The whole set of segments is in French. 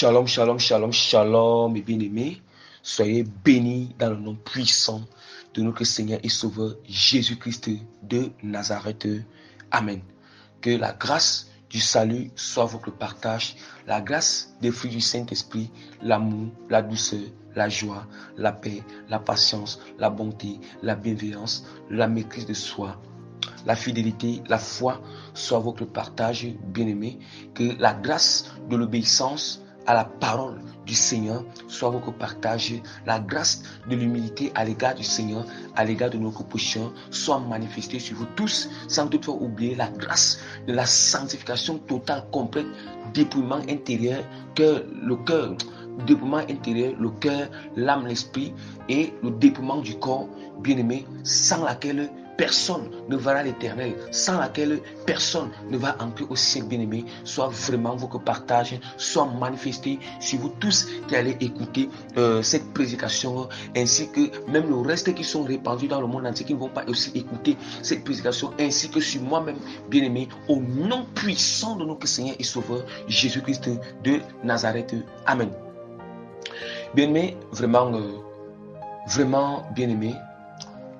Shalom, shalom, shalom, shalom, mes bien-aimés. Soyez bénis dans le nom puissant de notre Seigneur et Sauveur Jésus-Christ de Nazareth. Amen. Que la grâce du salut soit votre partage, la grâce des fruits du Saint-Esprit, l'amour, la douceur, la joie, la paix, la patience, la bonté, la bienveillance, la maîtrise de soi, la fidélité, la foi soit votre partage, bien-aimé. Que la grâce de l'obéissance à la parole du Seigneur soit votre partage. La grâce de l'humilité à l'égard du Seigneur, à l'égard de nos propositions, soit manifestée sur vous tous, sans toutefois oublier la grâce de la sanctification totale, complète, dépouillement intérieur, dépouillement intérieur, le cœur, l'âme, l'esprit et le dépouillement du corps, bien-aimé, sans laquelle personne ne verra l'Éternel, sans laquelle personne ne va entrer au ciel, bien-aimé. Soit vraiment votre partage, soit manifesté sur vous tous qui allez écouter cette prédication, ainsi que même le reste qui sont répandus dans le monde entier, qui ne vont pas aussi écouter cette prédication, ainsi que sur moi-même, bien-aimé, au nom puissant de notre Seigneur et Sauveur Jésus-Christ de Nazareth. Amen. Bien-aimé, vraiment bien-aimé.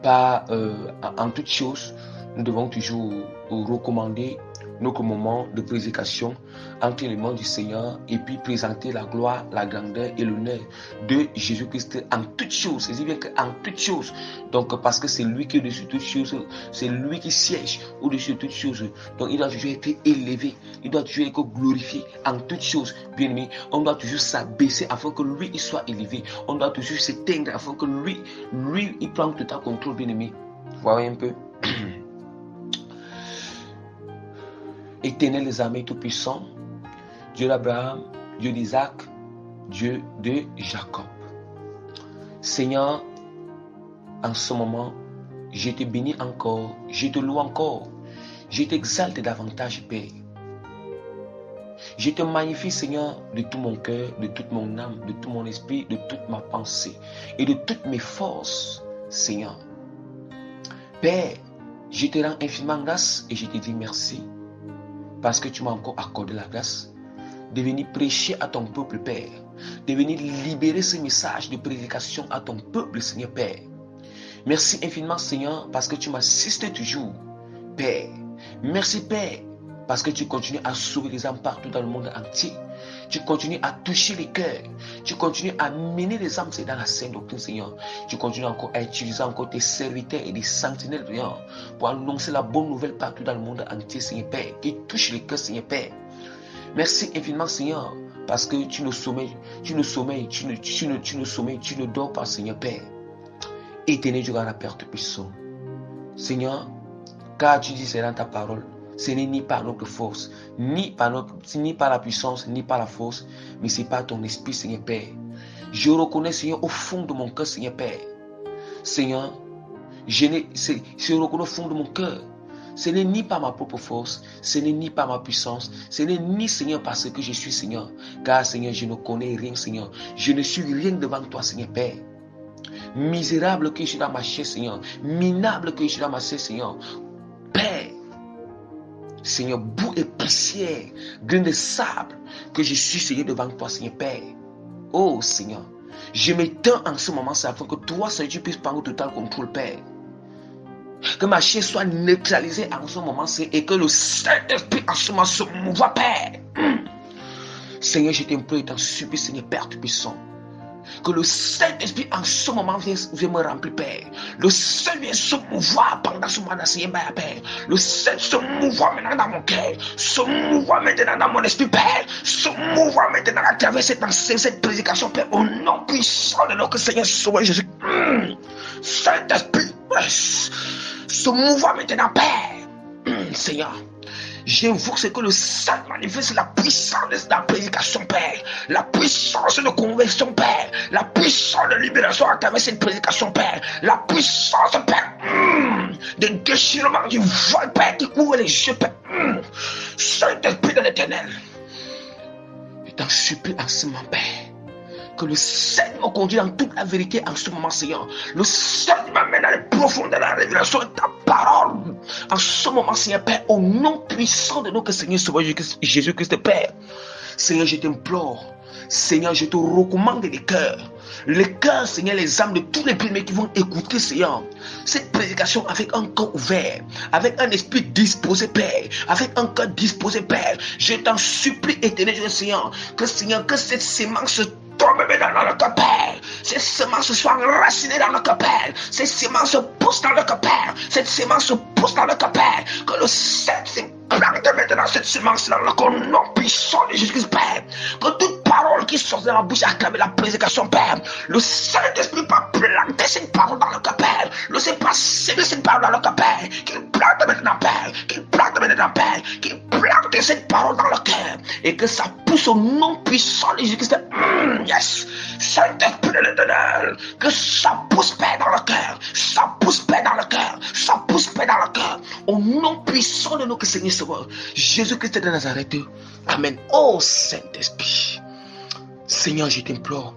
En toute chose, nous devons toujours recommander notre moment de prédication entre les mains du Seigneur et puis présenter la gloire, la grandeur et l'honneur de Jésus-Christ en toutes choses. C'est bien qu'en toutes choses. Donc, parce que c'est lui qui est au-dessus de toutes choses, c'est lui qui siège au-dessus de toutes choses. Donc, il doit toujours être élevé, il doit toujours être glorifié en toutes choses. Bien aimé, on doit toujours s'abaisser afin que lui, il soit élevé. On doit toujours s'éteindre afin que lui, il prenne tout en contrôle, bien aimé. Vous voyez un peu? Éternel des armées tout-puissant, Dieu d'Abraham, Dieu d'Isaac, Dieu de Jacob. Seigneur, en ce moment, je te bénis encore, je te loue encore, je t'exalte davantage, Père. Je te magnifie, Seigneur, de tout mon cœur, de toute mon âme, de tout mon esprit, de toute ma pensée et de toutes mes forces, Seigneur. Père, je te rends infiniment grâce et je te dis merci. Parce que tu m'as encore accordé la grâce de venir prêcher à ton peuple, Père. De venir libérer ce message de prédication à ton peuple, Seigneur, Père. Merci infiniment, Seigneur, parce que tu m'assistes toujours, Père. Merci, Père, parce que tu continues à sauver les âmes partout dans le monde entier. Tu continues à toucher les cœurs. Tu continues à mener les âmes dans la sainte doctrine, Seigneur. Tu continues encore à utiliser encore tes serviteurs et des sentinelles, Seigneur, pour annoncer la bonne nouvelle partout dans le monde entier, Seigneur Père, qui touche les cœurs, Seigneur Père. Merci infiniment, Seigneur, parce que tu ne sommeilles, tu ne dors pas, Seigneur Père. Éternel Dieu, la Père Tout-Puissant. Seigneur, car tu dis c'est dans ta parole. Ce n'est ni par notre force, ni par la puissance, ni par la force, mais c'est par ton esprit, Seigneur Père. Je reconnais, Seigneur, au fond de mon cœur, Seigneur Père. Seigneur, je reconnais au fond de mon cœur. Ce n'est ni par ma propre force, ce n'est ni par ma puissance, ce n'est ni, Seigneur, parce que je suis, Seigneur. Car, Seigneur, je ne connais rien, Seigneur. Je ne suis rien devant toi, Seigneur Père. Misérable que je suis dans ma chair, Seigneur. Minable que je suis dans ma chair, Seigneur. Père, Seigneur, boue et poussière, grain de sable, que je suis, Seigneur, devant toi, Seigneur Père. Oh, Seigneur, je m'éteins en ce moment, c'est afin que toi, Seigneur, tu puisses prendre total contrôle, Père. Que ma chair soit neutralisée en ce moment, et que le Saint-Esprit en ce moment se mouve, Père. Seigneur, je t'implore et t'en supplie, Seigneur, Père Tout-Puissant. Que le Saint-Esprit en ce moment vienne me remplir, Père. Le Saint vient se mouvoir pendant ce moment d'enseignement, Père. Le Saint se mouvoir maintenant dans mon cœur. Se mouvoir maintenant dans mon esprit, Père. Se mouvoir maintenant à travers cette prédication, Père. Au nom puissant de notre Seigneur Sauveur Jésus. Saint-Esprit, se mouvoir maintenant, Père. Seigneur. J'invoque ce que le Saint manifeste la puissance de la prédication, Père. La puissance de conversion, Père. La puissance de libération à travers cette prédication, Père. La puissance, Père, de déchirement du vol, Père, qui ouvre les yeux, Père. Saint-Esprit de l'Éternel, je t'en supplie en ce moment, Père. Que le Seigneur me conduise dans toute la vérité en ce moment, Seigneur. Le Seigneur m'amène dans les profondeurs de la révélation de ta parole. En ce moment, Seigneur Père, au nom puissant de notre Seigneur Sauveur Jésus-Christ, Père. Seigneur, je t'implore. Seigneur, je te recommande les cœurs. Les cœurs, Seigneur, les âmes de tous les bien-aimés qui vont écouter, Seigneur, cette prédication avec un cœur ouvert, avec un esprit disposé, Père, avec un cœur disposé, Père. Je t'en supplie, éternel Seigneur, que cette sémence tombe maintenant dans le cœur, Père. Cette sémence soit enracinée dans le cœur, Père. Cette sémence pousse dans le cœur, Père. Cette sémence pousse dans le cœur, Père. Que le Saint-Esprit plante maintenant cette semence dans le corps non puissant de Jésus-Christ, Père. Que toute parole qui sort de la bouche acclame la prédication, Père. Le Saint-Esprit va planter cette parole dans le cœur, Père. Le Saint-Esprit va s'aimer cette parole dans le cœur, Père. Qu'il plante maintenant, Père. Qu'il plante maintenant, Père. Qu'il plante cette parole dans le cœur. Et que ça pousse au nom puissant de Jésus-Christ. Yes. Saint-Esprit de l'Éternel. Que ça pousse, Père, dans le cœur. Ça pousse, Père, dans le cœur. Ça pousse, Père, dans le cœur. Au nom puissant de notre Seigneur Sauveur, Jésus-Christ de Nazareth. Amen. Oh Saint-Esprit. Seigneur, je t'implore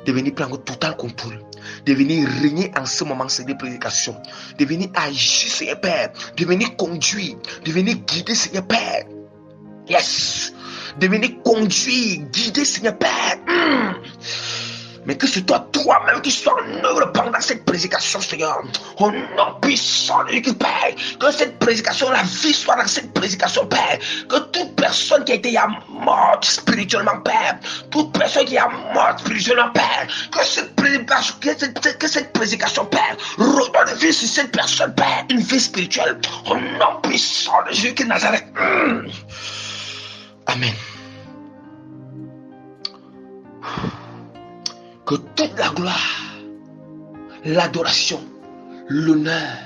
de venir prendre total contrôle, de venir régner en ce moment sur des prédications, de venir agir, Seigneur Père, de venir conduire, de venir guider, Seigneur Père. Yes. De venir conduire, guider, Seigneur Père. Mais que ce soit toi-même qui sois en œuvre pendant cette prédication, Seigneur. Au nom puissant de Jésus, Père. Que cette prédication, la vie soit dans cette prédication, Père. Que toute personne qui a été morte spirituellement, Père. Toute personne qui est morte spirituellement, Père. Que cette prédication, Père, redonne vie sur cette personne, Père. Une vie spirituelle. Au nom puissant de Jésus de Nazareth. Amen. Que toute la gloire, l'adoration, l'honneur,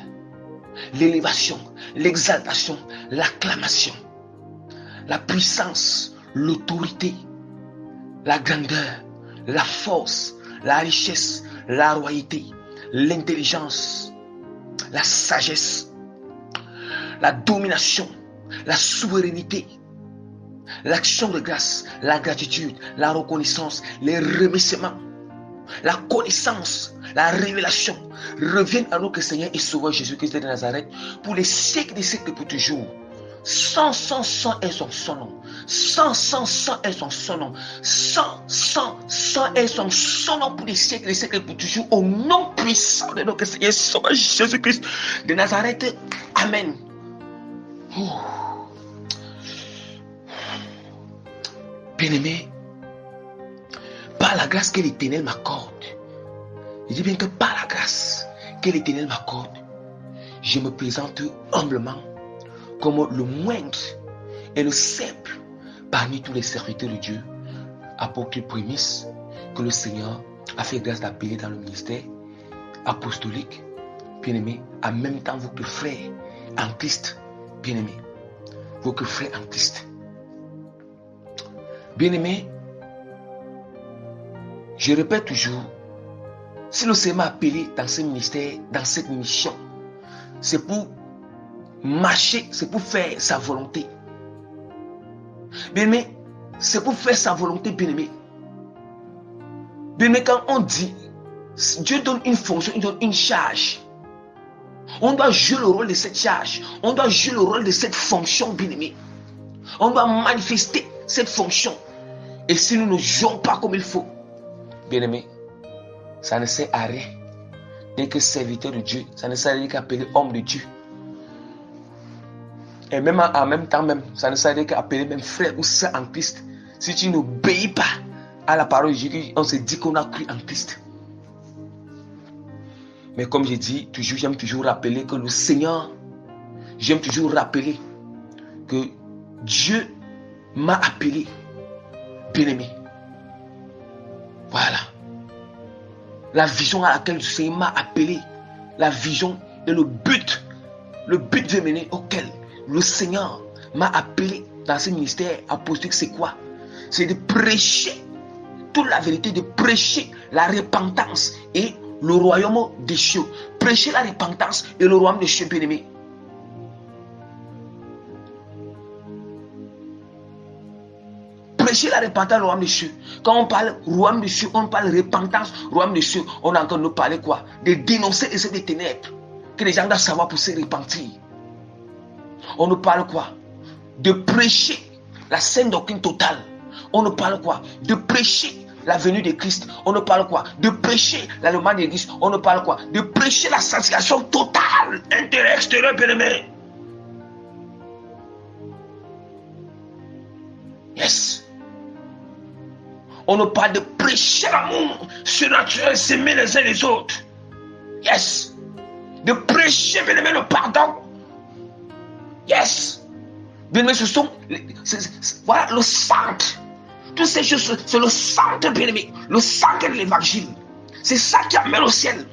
l'élévation, l'exaltation, l'acclamation, la puissance, l'autorité, la grandeur, la force, la richesse, la royauté, l'intelligence, la sagesse, la domination, la souveraineté, l'action de grâce, la gratitude, la reconnaissance, les remerciements, la connaissance, la révélation reviennent à notre Seigneur et Sauveur Jésus-Christ de Nazareth pour les siècles des siècles pour toujours. Sans est son nom. Sans est son nom. Sans est son nom pour les siècles des siècles pour toujours. Au nom puissant de notre Seigneur et Sauveur Jésus-Christ de Nazareth. Amen. Bien-aimé, par la grâce que l'Éternel m'accorde, je dis bien que par la grâce que l'Éternel m'accorde, je me présente humblement comme le moindre et le simple parmi tous les serviteurs de Dieu, apôtres et prémices que le Seigneur a fait grâce d'appeler dans le ministère apostolique. Bien-aimé, en même temps vous que frères en Christ, bien-aimé, vous que frères en Christ. Bien-aimé, je répète toujours, si le Seigneur m'a appelé dans ce ministère, dans cette mission, c'est pour marcher, c'est pour faire sa volonté. Bien-aimé, c'est pour faire sa volonté, bien-aimé. Bien-aimé, quand on dit, Dieu donne une fonction, il donne une charge. On doit jouer le rôle de cette charge. On doit jouer le rôle de cette fonction, bien-aimé. On doit manifester cette fonction. Et si nous ne jouons pas comme il faut, bien-aimé, ça ne sert à rien. Dès que serviteur de Dieu, ça ne sert à rien qu'appeler homme de Dieu. Et même en même temps, ça ne sert à rien qu'appeler même frère ou sœur en Christ. Si tu n'obéis pas à la parole de Jésus, on se dit qu'on a cru en Christ. Mais comme je dis, j'aime toujours rappeler que le Seigneur, j'aime toujours rappeler que Dieu m'a appelé bien-aimé. Voilà. La vision à laquelle le Seigneur m'a appelé, la vision et le but de mener auquel le Seigneur m'a appelé dans ce ministère apostolique, c'est quoi? C'est de prêcher toute la vérité, de prêcher la repentance et le royaume des cieux. Prêcher la repentance et le royaume des cieux, bien-aimé. Prêcher la repentance, le royaume des cieux. Quand on parle royaume des cieux, on parle repentance, royaume des cieux. On a encore nous parler quoi? De dénoncer les œuvres des ténèbres. Que les gens doivent savoir pour se repentir. On nous parle quoi? De prêcher la saine doctrine totale. On nous parle quoi? De prêcher la venue de Christ. On nous parle quoi? De prêcher l'allemand de Christ. On nous parle quoi? De prêcher la sanctification totale, intérieur, extérieur, bien-aimé. Yes. On nous parle de prêcher l'amour surnaturel, s'aimer les uns les autres. Yes. De prêcher, bien-aimé, le pardon. Yes. Bien-aimé, ce sont voilà le centre. Toutes ces choses, c'est le centre, bien-aimé. Le centre de l'évangile. C'est ça qui amène au ciel.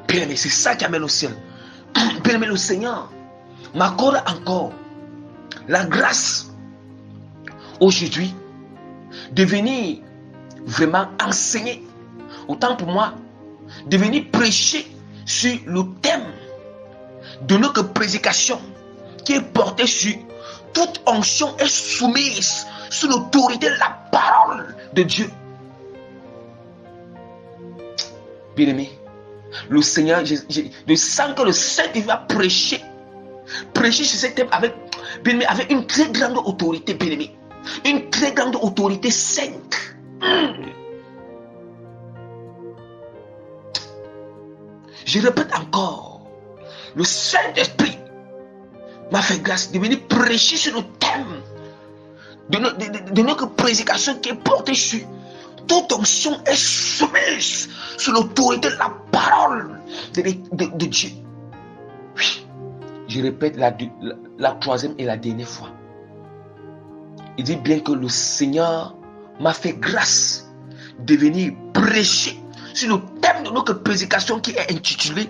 Bien-aimé, c'est ça qui amène au ciel. Bien-aimé, le Seigneur m'accorde encore la grâce aujourd'hui de venir vraiment enseigner. Autant pour moi, de venir prêcher sur le thème de notre prédication qui est porté sur toute onction est soumise sous l'autorité de la parole de Dieu. Bien-aimé, le Seigneur, je sens que le Saint-Esprit va prêcher sur ce thème avec une très grande autorité, bien-aimé. Une très grande autorité sainte. Je répète encore, le Saint-Esprit m'a fait grâce de venir prêcher sur le thème de notre prédication qui est portée sur toute onction est soumise sous l'autorité de la parole de Dieu. Oui, je répète la troisième et la dernière fois. Il dit bien que le Seigneur m'a fait grâce de venir prêcher sur le thème de notre prédication qui est intitulé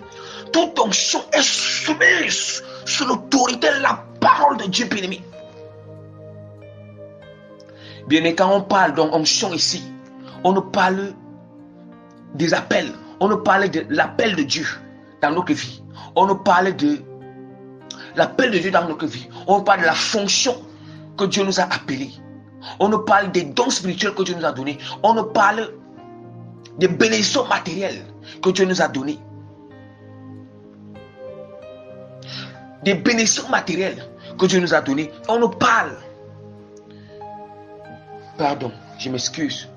toute onction est soumise sous l'autorité de la parole de Dieu, bien-aimé. Bien-aimé, quand on parle d'onction ici, on nous parle des appels, on nous parle de l'appel de Dieu dans notre vie, on nous parle de l'appel de Dieu dans notre vie, on nous parle de la fonction que Dieu nous a appelés, on nous parle des dons spirituels que Dieu nous a donnés, on nous parle des bénédictions matérielles que Dieu nous a données. Des bénédictions matérielles que Dieu nous a données. On nous parle. Pardon, je m'excuse.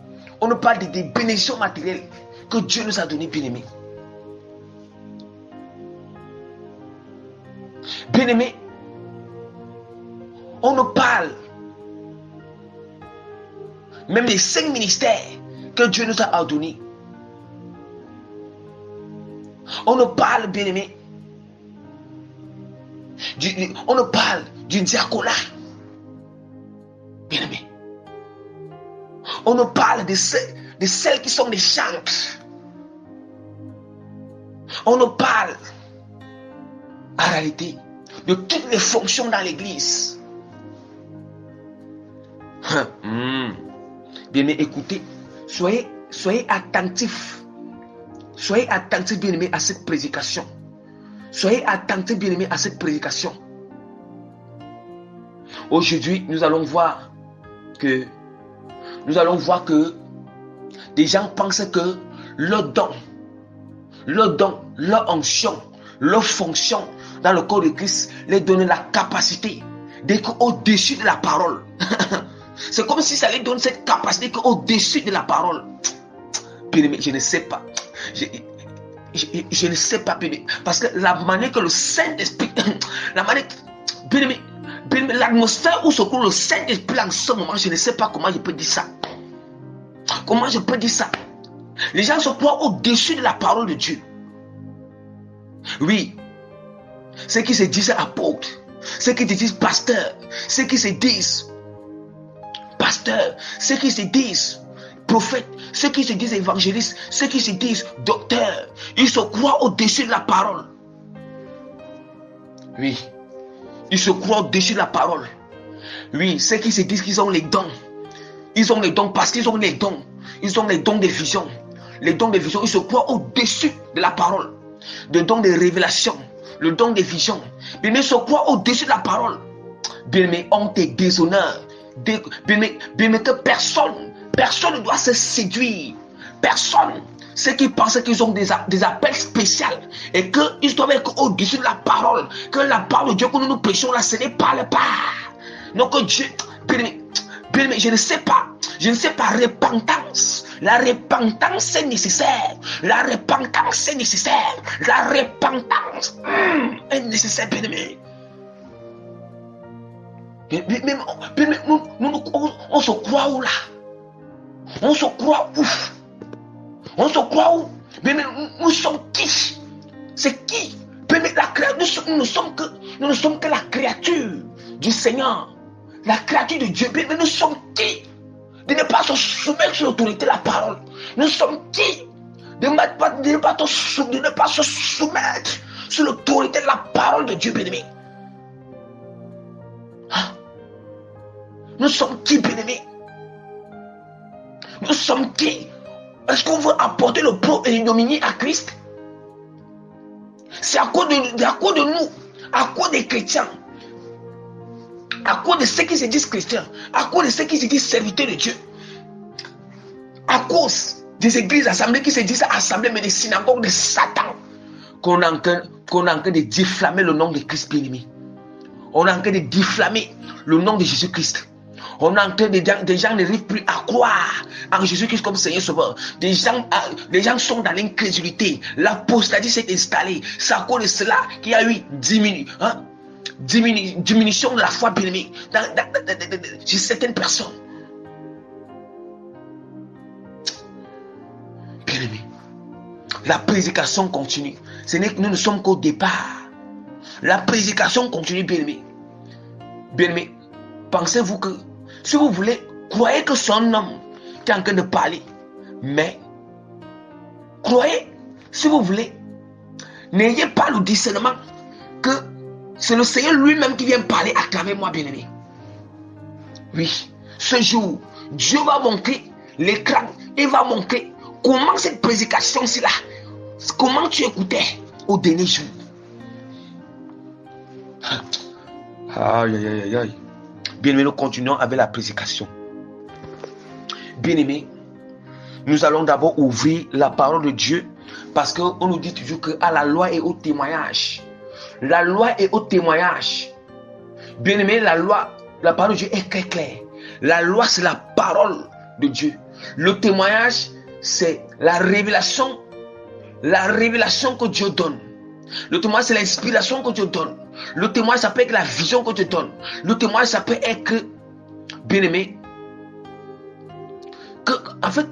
On nous parle des bénédictions matérielles que Dieu nous a données, bien-aimés. Bien-aimés, on nous parle même des 5 ministères que Dieu nous a ordonnés. On nous parle, bien-aimés, on nous parle du diaconat. Bien-aimés, on nous parle de celles qui sont des chantres. On nous parle, en réalité, de toutes les fonctions dans l'église. Bien-aimés, écoutez, soyez attentifs. Soyez attentifs, bien-aimés, à cette prédication. Soyez attentifs, bien-aimés, à cette prédication. Aujourd'hui, nous allons voir que des gens pensent que leur don, leur onction, leur fonction dans le corps de Christ les donne la capacité d'être au-dessus de la parole. C'est comme si ça les donne cette capacité au-dessus de la parole. Bien-aimé, je ne sais pas. Je ne sais pas, bien-aimé. Parce que la manière que le Saint-Esprit, bien-aimé, l'atmosphère où se trouve le Saint-Esprit en ce moment, je ne sais pas comment je peux dire ça. Comment je peux dire ça? Les gens se croient au-dessus de la parole de Dieu. Oui. Ceux qui se disent apôtres, ceux qui se disent pasteurs, ceux qui se disent pasteurs, ceux qui se disent prophètes, ceux qui se disent évangélistes, ceux qui se disent docteurs, ils se croient au-dessus de la parole. Oui. Ils se croient au-dessus de la parole. Oui, ceux qui se disent qu'ils ont les dons. Ils ont les dons parce qu'ils ont les dons. Ils ont les dons de vision. Les dons de vision, ils se croient au-dessus de la parole. Le don de révélation. Le don de vision. Bien-aimé, se croient au-dessus de la parole. Bien-aimé, on te déshonore. Bien-aimé, que personne ne doit se séduire. Personne. ceux qui pensent qu'ils ont des appels spéciaux et qu'ils doivent être au-dessus de la parole, que la parole de Dieu que nous prêchons là, ce n'est pas le pas. Donc Dieu, bien-aimé, je ne sais pas, repentance. La repentance est nécessaire. La repentance est nécessaire. La repentance est nécessaire, bien-aimé. On se croit où là? On se croit où? On se croit où? Mais nous sommes qui? C'est qui? Nous ne sommes que la créature du Seigneur. La créature de Dieu. Mais nous sommes qui? De ne pas se soumettre sur l'autorité de la parole. Nous sommes qui? De ne pas se soumettre sur l'autorité de la parole de Dieu, bien-aimé. Hein? Nous sommes qui, bien-aimé? Nous sommes qui? Est-ce qu'on veut apporter le propre et l'ignominie à Christ? C'est à cause de nous, à cause des chrétiens, à cause de ceux qui se disent chrétiens, à cause de ceux qui se disent serviteurs de Dieu, à cause des églises assemblées qui se disent assemblées, mais des synagogues de Satan, qu'on est en train de diffamer le nom de Christ bien-aimé. On est en train de diffamer le nom de Jésus-Christ. On est en train des gens n'arrivent plus à croire en Jésus-Christ comme Seigneur Sauveur. Des gens sont dans l'incrédulité. L'apostasie s'est installée. C'est à cause de cela qu'il y a eu diminution de la foi bien-aimée chez certaines personnes. Bien-aimé, la prédication continue. Ce n'est que nous ne sommes qu'au départ. La prédication continue, bien-aimé. Bien-aimé, pensez-vous que si vous voulez, croyez que c'est un homme qui est en train de parler. Mais, croyez, si vous voulez, n'ayez pas le discernement que c'est le Seigneur lui-même qui vient parler à travers moi, bien-aimé. Oui, ce jour, Dieu va montrer l'écran et va montrer comment cette prédication-ci là, comment tu écoutais au dernier jour. Aïe, aïe, aïe, aïe. Bien-aimés, nous continuons avec la prédication. Bien-aimés, nous allons d'abord ouvrir la parole de Dieu parce qu'on nous dit toujours que la loi est au témoignage. La loi est au témoignage. Bien-aimés, la parole de Dieu est très claire. La loi, c'est la parole de Dieu. Le témoignage, c'est la révélation que Dieu donne. Le témoignage, c'est l'inspiration que Dieu donne. Le témoignage, ça peut être la vision que Dieu donne. Le témoignage, ça peut être que, bien-aimé, que, en fait,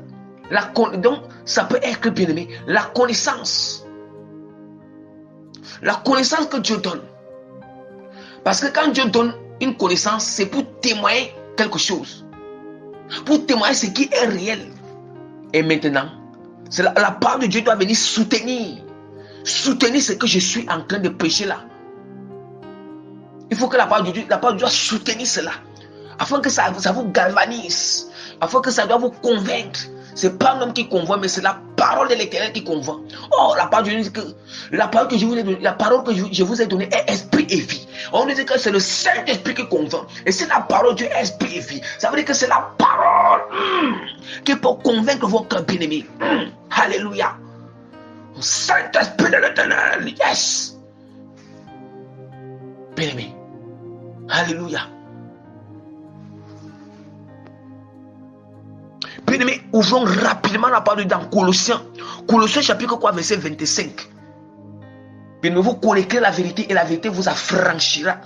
donc, ça peut être que, bien-aimé, la connaissance. La connaissance que Dieu donne. Parce que quand Dieu donne une connaissance, c'est pour témoigner quelque chose. Pour témoigner ce qui est réel. Et maintenant, c'est la parole de Dieu doit venir soutenir ce que je suis en train de prêcher là. Il faut que la parole de Dieu doit soutenir cela. Afin que ça vous galvanise. Afin que ça doit vous convaincre. C'est pas un homme qui convainc, mais c'est la parole de l'Éternel qui convainc. Oh, la parole de Dieu dit que la parole que je vous ai donnée est esprit et vie. On dit que c'est le Saint-Esprit qui convainc. Et c'est la parole de Dieu, esprit et vie. Ça veut dire que c'est la parole qui peut convaincre vos cœurs bien-aimés. Alléluia. Saint-Esprit de l'Éternel. Yes. Bien-aimé. Alléluia. Bien-aimé, ouvrons rapidement la parole dans Colossiens. Colossiens chapitre 3, verset 25. Bien-aimé, vous connaîtrez la vérité et la vérité vous affranchira.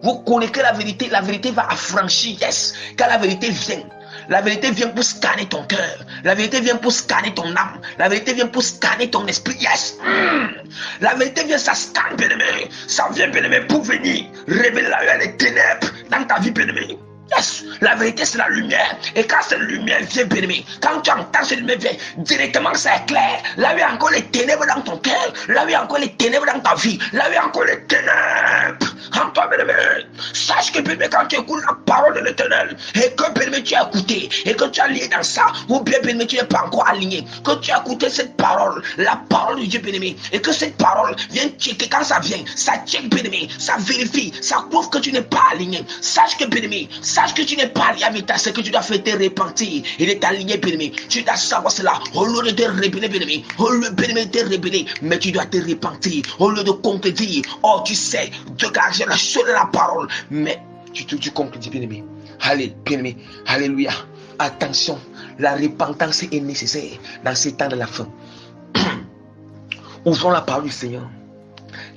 Vous connaîtrez la vérité va affranchir. Yes, car la vérité vient. La vérité vient pour scanner ton cœur. La vérité vient pour scanner ton âme. La vérité vient pour scanner ton esprit. Yes. La vérité vient, ça scanne, bien-aimé. Ça vient, bien-aimé, pour venir révéler les ténèbres dans ta vie, bien-aimé. Yes, la vérité c'est la lumière. Et quand cette lumière vient, bien-aimé, quand tu entends cette lumière vient, directement ça éclaire. Là où il y a encore les ténèbres dans ton cœur, là où il y a encore les ténèbres dans ta vie, là où il y a encore les ténèbres en toi, bien-aimé. Sache que, bien-aimé, quand tu écoutes la parole de l'Éternel, et que, bien-aimé, tu as écouté, et que tu as lié dans ça, ou bien, bien-aimé, tu n'es pas encore aligné, que tu as écouté cette parole, la parole de Dieu, bien-aimé, et que cette parole vient checker quand ça vient, ça check, bien-aimé, ça vérifie, ça prouve que tu n'es pas aligné. Sache que, bien-aimé, sache que tu n'es pas lié avec ta sœur, que tu dois faire te repentir et de t'aligner, bien-aimé. Tu dois savoir cela. Au lieu de te rébeller, bien-aimé, au lieu de te rébeller, mais tu dois te repentir. Au lieu de concrétiser, oh, tu sais, de garder la chose de la parole, mais tu concrétises, bien-aimé. Allez, bien-aimé, alléluia. Attention, la repentance est nécessaire dans ces temps de la fin. Ouvrons la parole du Seigneur.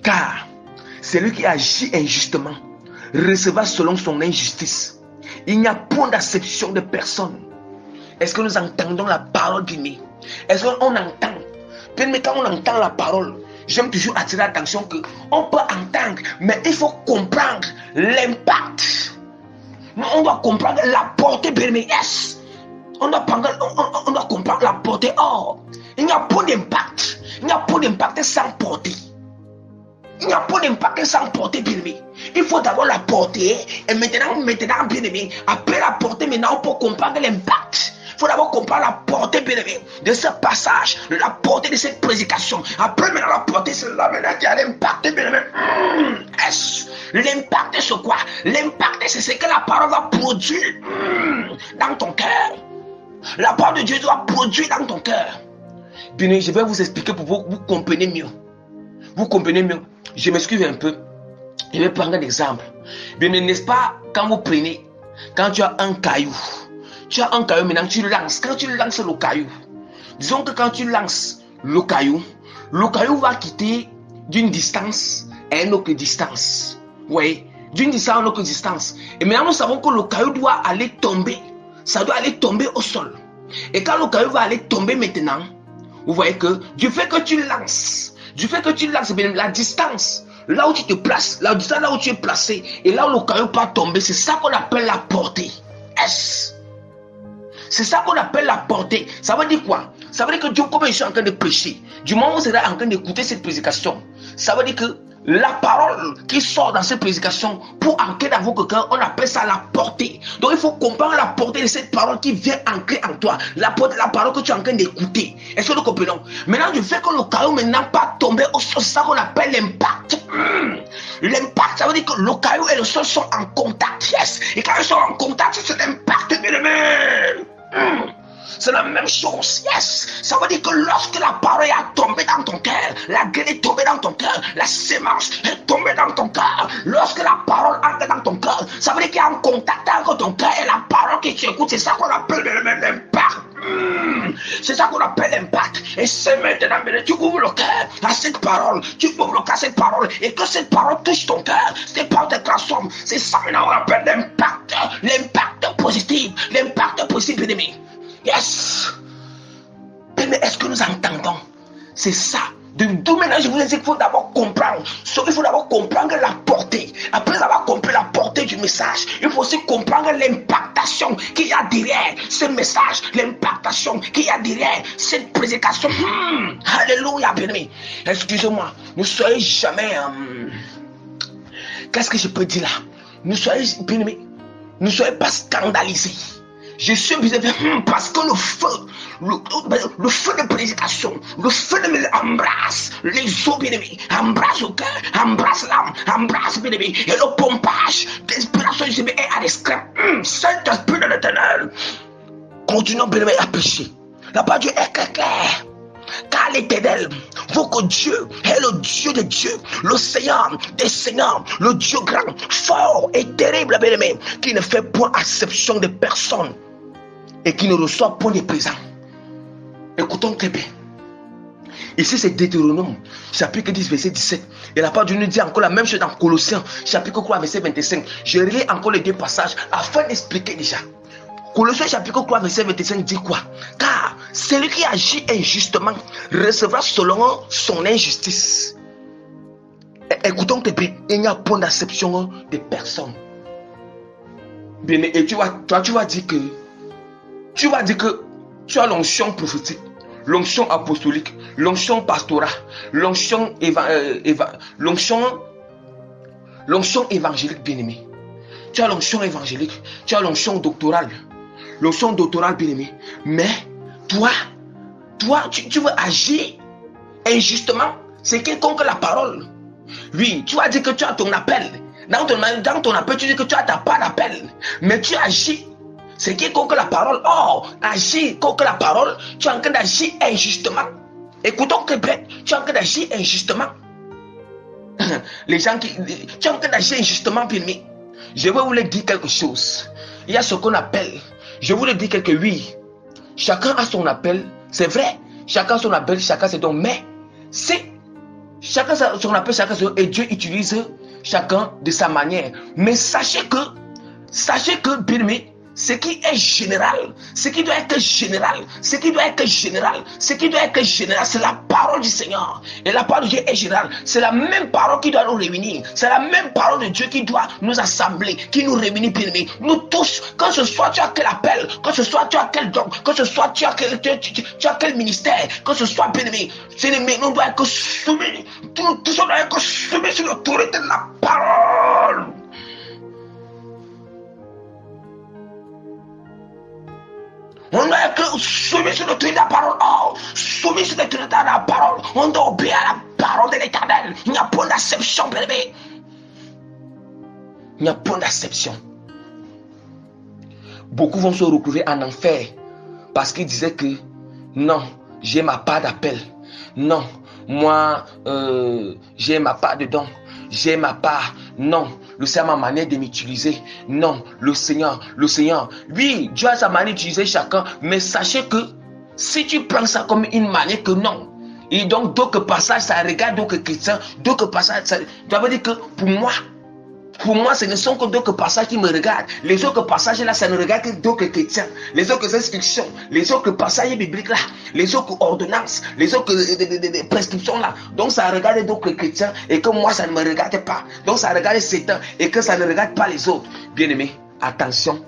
Car celui qui agit injustement recevra selon son injustice. Il n'y a point d'acception de personne. Est-ce que nous entendons la parole bien-aimée? Est-ce qu'on entend? Bien-aimé, quand on entend la parole, j'aime toujours attirer l'attention qu'on peut entendre, mais il faut comprendre l'impact. On doit comprendre la portée, bien-aimé. Yes. On doit comprendre la portée. Oh, il n'y a pas d'impact. Il n'y a pas d'impact sans portée. Il n'y a pas d'impact sans portée, bien-aimé. Il faut d'abord la portée. Et maintenant, bien-aimé, après la portée, maintenant, on peut comprendre l'impact. Il faut d'abord comprendre la portée, bien-aimé, de ce passage, la portée de cette prédication. Après, maintenant, la portée, c'est là, maintenant, qui a l'impact, bien-aimé. L'impact, c'est quoi? L'impact, c'est ce que la parole va produire dans ton cœur. La parole de Dieu doit produire dans ton cœur. Bien, je vais vous expliquer pour vous compreniez mieux. Vous comprenez mieux. Je m'excuse un peu. Je vais prendre un exemple. Bien, n'est-ce pas, quand vous prenez, quand tu as un caillou, maintenant tu lances. Quand tu lances le caillou, disons que quand tu lances le caillou va quitter d'une distance à une autre distance. Oui, d'une distance à une autre distance. Et maintenant nous savons que le caillou doit aller tomber. Ça doit aller tomber au sol. Et quand le caillou va aller tomber maintenant, vous voyez que du fait que tu lances, bien, la distance, là où tu te places, la distance là où tu es placé, et là où le caillou peut tomber, c'est ça qu'on appelle la portée. C'est ça qu'on appelle la portée. Ça veut dire quoi? Ça veut dire que Dieu, comme je suis en train de prêcher, du moment où vous serez en train d'écouter cette prédication, ça veut dire que la parole qui sort dans cette prédication pour ancrer dans votre cœur, on appelle ça la portée. Donc il faut comprendre la portée de cette parole qui vient ancrer en toi. La parole que tu es en train d'écouter. Est-ce que nous comprenons? Maintenant, du fait que le caillou maintenant pas tomber au sol, c'est ça qu'on appelle l'impact. L'impact, ça veut dire que le caillou et le sol sont en contact. Yes. Et quand ils sont en contact, c'est l'impact, bien aimé. C'est la même chose, yes. Ça veut dire que lorsque la parole est tombée dans ton cœur, la graine est tombée dans ton cœur, la sémence est tombée dans ton cœur. Lorsque la parole entre dans ton cœur, ça veut dire qu'il y a un contact entre ton cœur et la parole que tu écoutes. C'est ça qu'on appelle l'impact. C'est ça qu'on appelle l'impact. Et c'est maintenant, tu ouvres le cœur à cette parole. Tu ouvres le cœur à cette parole. Et que cette parole touche ton cœur. Cette parole te transforme. C'est ça maintenant qu'on appelle l'impact. L'impact positif. L'impact positif, bien aimé. Yes. Mais est-ce que nous entendons? C'est ça. D'où maintenant je vous ai dit qu'il faut d'abord comprendre. Il faut d'abord comprendre la portée. Après avoir compris la portée du message, il faut aussi comprendre l'impactation qu'il y a derrière ce message. L'impactation qu'il y a derrière cette prédication. Alléluia, bien-aimé. Excusez-moi. Ne soyez jamais... Qu'est-ce que je peux dire là? Ne soyez, bien-aimé, ne soyez pas scandalisés. Je suis obligé parce que le feu de prédication, le feu de embrasse les eaux, bien-aimés, embrasse le cœur, embrasse l'âme, embrasse, bien-aimé, et le pompage d'inspiration est à l'esclave. Saint-Esprit de l'Éternel, continuons, bien-aimé, à pécher. La parole de Dieu est claire. Car l'Éternel, votre Dieu est le Dieu de Dieu, le Seigneur des Seigneurs, le Dieu grand, fort et terrible, bien-aimé, qui ne fait point exception de personne et qui ne reçoit point de présents. Écoutons très bien. Ici, c'est Deutéronome, chapitre 10, verset 17. Et la parole de Dieu nous dit encore la même chose dans Colossiens, chapitre 3, verset 25. Je relis encore les deux passages afin d'expliquer déjà. Colossiens chapitre 3, verset 25 dit quoi? Car celui qui agit injustement recevra selon son injustice. Écoutons très bien, il n'y a point d'acception de personne. Bien, et tu vas dire que tu as l'onction prophétique, l'onction apostolique, l'onction pastorale, l'onction évangélique, bien-aimé. Tu as l'onction évangélique, tu as l'onction doctorale, bien-aimé. Mais toi, tu veux agir injustement. C'est quelconque la parole. Oui, tu vas dire que tu as ton appel. Dans ton appel, tu dis que tu n'as pas d'appel. Mais tu agis. C'est qui contre la parole. Oh, agis contre la parole. Tu es en train d'agir injustement. Écoutons que bien. Tu es en train d'agir injustement. Les gens qui... Tu es en train d'agir injustement, bien-aimé. Je vais vous le dire quelque chose. Il y a ce qu'on appelle... Je vous le dis quelque oui. Chacun a son appel. C'est vrai. Chacun a son appel, chacun ses dons. Mais c'est... Chacun a son appel, chacun ses dons. Et Dieu utilise chacun de sa manière. Mais sachez que, bien-aimé, ce qui est général, ce qui doit être général, ce qui doit être général, ce qui doit être général, c'est la parole du Seigneur. Et la parole de Dieu est générale. C'est la même parole qui doit nous réunir. C'est la même parole de Dieu qui doit nous assembler, qui nous réunit, bien-aimé. Nous tous, quand ce soit tu as quel appel, quand ce soit tu as quel don, quand ce soit tu as quel ministère, quand ce soit, bien-aimé, nous devons être soumis, nous tous doivons être soumis sur l'autorité de la parole. On doit être soumis sur l'autorité de la parole. Oh, soumis sur l'autorité de la parole. On doit obéir à la parole de l'Éternel. Il n'y a pas d'acception, bébé. Il n'y a pas d'acception. Beaucoup vont se retrouver en enfer parce qu'ils disaient que non, j'ai ma part d'appel. Non, moi, j'ai ma part de don. J'ai ma part. Non, le Seigneur a ma manière de m'utiliser. Non, le Seigneur. Oui, Dieu a sa manière d'utiliser chacun. Mais sachez que si tu prends ça comme une manière que non. Et donc, d'autres passages, ça regarde d'autres chrétiens. D'autres passages, ça veut dire que pour moi, ce ne sont que d'autres passages qui me regardent. Les autres passages là, ça ne regarde que d'autres chrétiens. Les autres instructions, les autres passages bibliques là, les autres ordonnances, les autres prescriptions là. Donc ça regarde d'autres chrétiens et que moi ça ne me regarde pas. Donc ça regarde Satan et que ça ne regarde pas les autres. Bien-aimés, attention.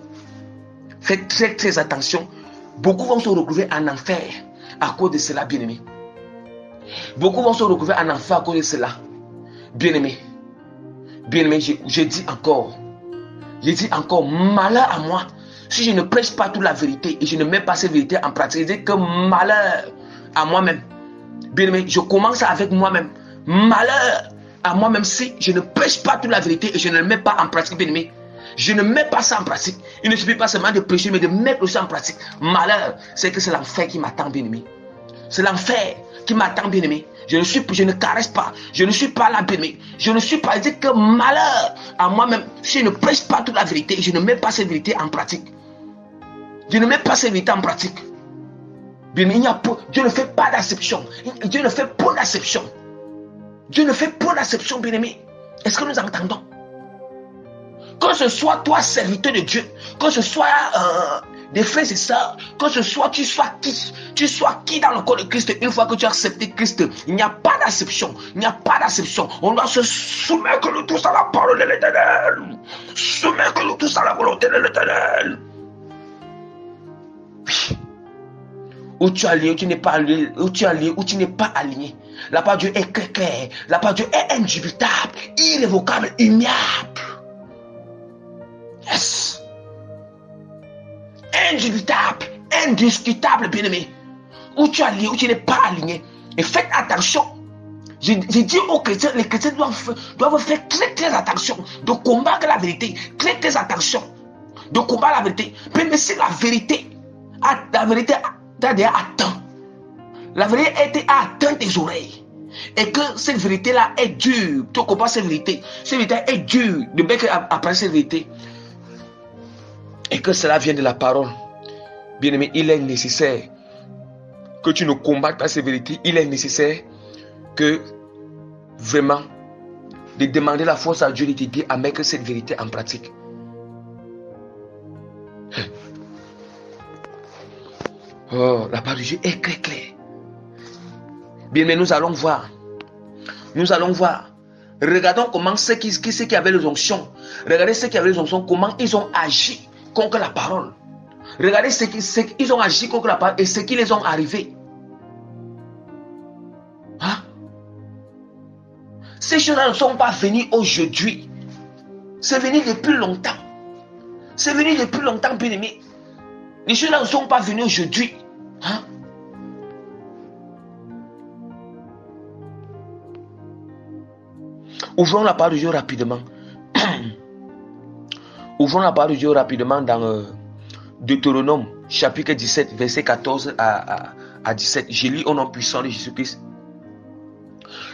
Faites très très attention. Beaucoup vont se retrouver en enfer à cause de cela, bien-aimés. Beaucoup vont se retrouver en enfer à cause de cela, bien-aimés. Bien-aimé, je dis encore, malheur à moi, si je ne prêche pas toute la vérité et je ne mets pas cette vérité en pratique. Je dis que malheur à moi-même. Bien-aimé, je commence avec moi-même. Malheur à moi-même si je ne prêche pas toute la vérité et je ne le mets pas en pratique, bien-aimé. Je ne mets pas ça en pratique. Il ne suffit pas seulement de prêcher, mais de mettre ça en pratique. Malheur, c'est que c'est l'enfer qui m'attend, bien-aimé. C'est l'enfer qui m'attend, bien-aimé. Je ne caresse pas. Je ne suis pas là, bien-aimé. Je ne suis pas dit que malheur à moi-même. Si je ne prêche pas toute la vérité, je ne mets pas cette vérité en pratique. Je ne mets pas cette vérité en pratique. Bien-aimé, Dieu ne fait pas d'acception. Dieu ne fait pas d'acception. Dieu ne fait pas d'acception, bien-aimé. Est-ce que nous entendons? Que ce soit toi, serviteur de Dieu, que ce soit des frères et sœurs, que ce soit tu sois qui dans le corps de Christ, une fois que tu as accepté Christ, il n'y a pas d'acception. Il n'y a pas d'acception. On doit se soumettre nous tous à la parole de l'Éternel. Soumettre nous tous à la volonté de l'Éternel. Oui. Où tu es aligné, où tu n'es pas aligné, où tu es aligné, où tu n'es pas aligné. La part de Dieu est claire. La part de Dieu est indubitable, irrévocable, immuable. Yes. Indubitable, indiscutable, bien-aimé. Où tu es aligné, où tu n'es pas aligné. Et faites attention. Je dis aux chrétiens, les chrétiens doivent faire très très attention de combattre la vérité. Très très attention de combattre la vérité. Mais si la vérité t'a déjà atteint, la vérité a atteint tes oreilles, et que cette vérité-là est dure, tu comprends cette vérité est dure de bien apprendre cette vérité, et que cela vient de la parole, bien-aimé, il est nécessaire que tu ne combattes pas cette vérité. Il est nécessaire que vraiment de demander la force à Dieu de t'aider à mettre cette vérité en pratique. Oh, la parole de Dieu est très claire. Bien, mais nous allons voir. Regardons comment ceux qui avaient les onctions, regardez ceux qui avaient les onctions, comment ils ont agi contre la parole. Regardez ceux qui ont agi contre la parole et ce qui les ont arrivés. Hein? Ces choses-là ne sont pas venues aujourd'hui. C'est venu depuis longtemps. C'est venu depuis longtemps, bien-aimé. Les choses-là ne sont pas venues aujourd'hui. Hein? Ouvrons la parole de Dieu rapidement. Ouvrons la parole de Dieu rapidement dans Deutéronome, chapitre 17, verset 14 à 17. Je lis au nom puissant de Jésus-Christ.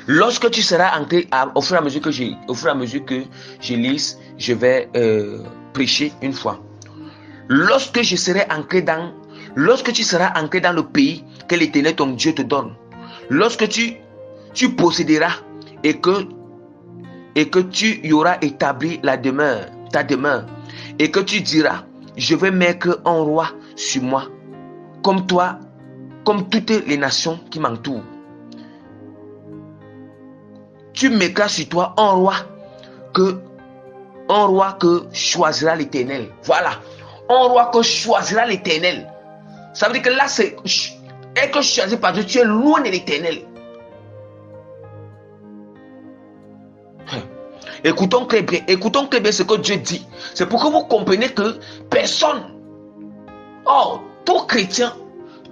Lorsque tu seras entré, au fur et à mesure que je lise, je vais prêcher une fois. Lorsque tu seras entré dans le pays que l'Éternel ton Dieu te donne, lorsque tu posséderas et que tu y auras établi ta demeure, et que tu diras, je vais mettre un roi sur moi, comme toi, comme toutes les nations qui m'entourent. Tu mettras sur toi un roi que choisira l'Éternel. Voilà, un roi que choisira l'Éternel. Ça veut dire que là, c'est que choisi par Dieu, tu es loin de l'Éternel. Écoutons très bien ce que Dieu dit. C'est pour que vous compreniez que personne, tout chrétien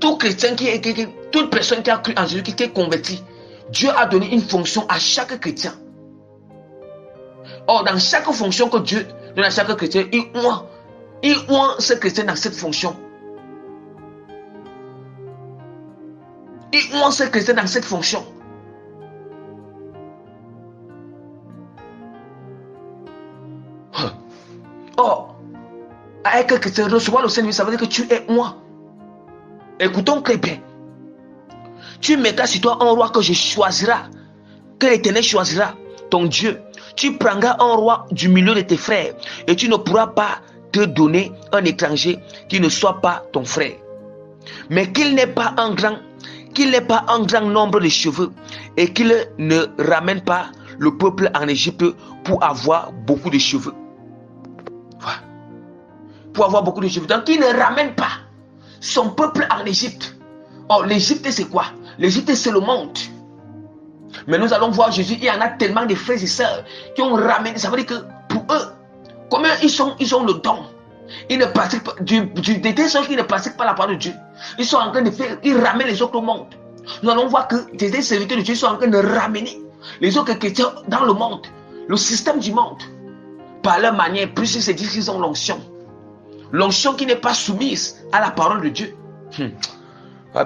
toute personne qui a cru en Jésus, qui est converti, Dieu a donné une fonction à chaque chrétien. Or, dans chaque fonction que Dieu donne à chaque chrétien, il oint ce chrétien dans cette fonction. Il oint ce chrétien dans cette fonction. Or, avec un chrétien, recevoir le Saint-Esprit, ça veut dire que tu es moi. Écoutons très bien. Tu mettras sur toi un roi que je choisirai, que l'Éternel choisira, ton Dieu. Tu prendras un roi du milieu de tes frères et tu ne pourras pas te donner un étranger qui ne soit pas ton frère. Mais qu'il n'ait pas un grand nombre de cheveux et qu'il ne ramène pas le peuple en Égypte pour avoir beaucoup de cheveux. Voilà. Pour avoir beaucoup de cheveux. Donc il ne ramène pas son peuple en Égypte. Or, l'Égypte c'est quoi? L'Égypte c'est le monde. Mais nous allons voir Jésus, il y en a tellement de frères et sœurs qui ont ramené. Ça veut dire que pour eux, comment ils ont le don. Ils ne pratiquent pas, des gens qui ne pratiquent pas la parole de Dieu. Ils sont en train de faire, ils ramènent les autres au monde. Nous allons voir que des serviteurs de Dieu sont en train de ramener les autres chrétiens dans le monde, le système du monde. Par leur manière, plus ils se disent qu'ils ont l'onction. L'onction qui n'est pas soumise à la parole de Dieu.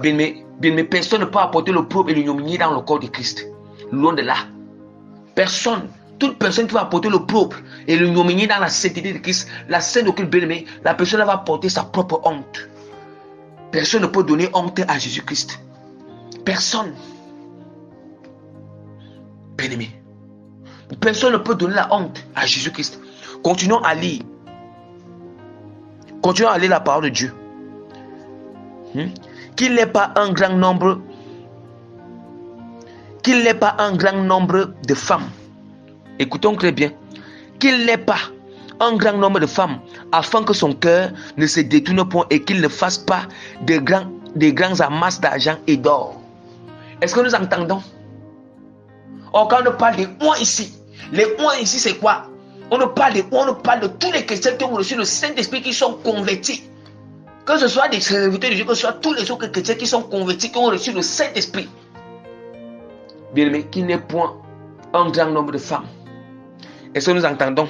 Bien, mais personne ne peut apporter le propre et l'ignominie dans le corps de Christ. Loin de là. Personne, toute personne qui va apporter le propre et l'ignominie dans la sainteté de Christ, la sainte aucune bien-aimée, la personne va porter sa propre honte. Personne ne peut donner honte à Jésus-Christ. Personne. Bien-aimé. Personne ne peut donner la honte à Jésus-Christ. Continuons à lire. Continuons à lire la parole de Dieu. Qu'il n'ait pas un grand nombre de femmes. Écoutons très bien. Qu'il n'ait pas un grand nombre de femmes, afin que son cœur ne se détourne point et qu'il ne fasse pas de grands amasses d'argent et d'or. Est-ce que nous entendons? Or, quand on parle des oins ici, les oins ici c'est quoi? On parle de tous les chrétiens qui ont reçu le Saint-Esprit, qui sont convertis. Que ce soit des serviteurs de Dieu, que ce soit tous les autres chrétiens qui sont convertis, qui ont reçu le Saint-Esprit. Bien-aimé, qu'il n'ait point un grand nombre de femmes. Est-ce que nous entendons?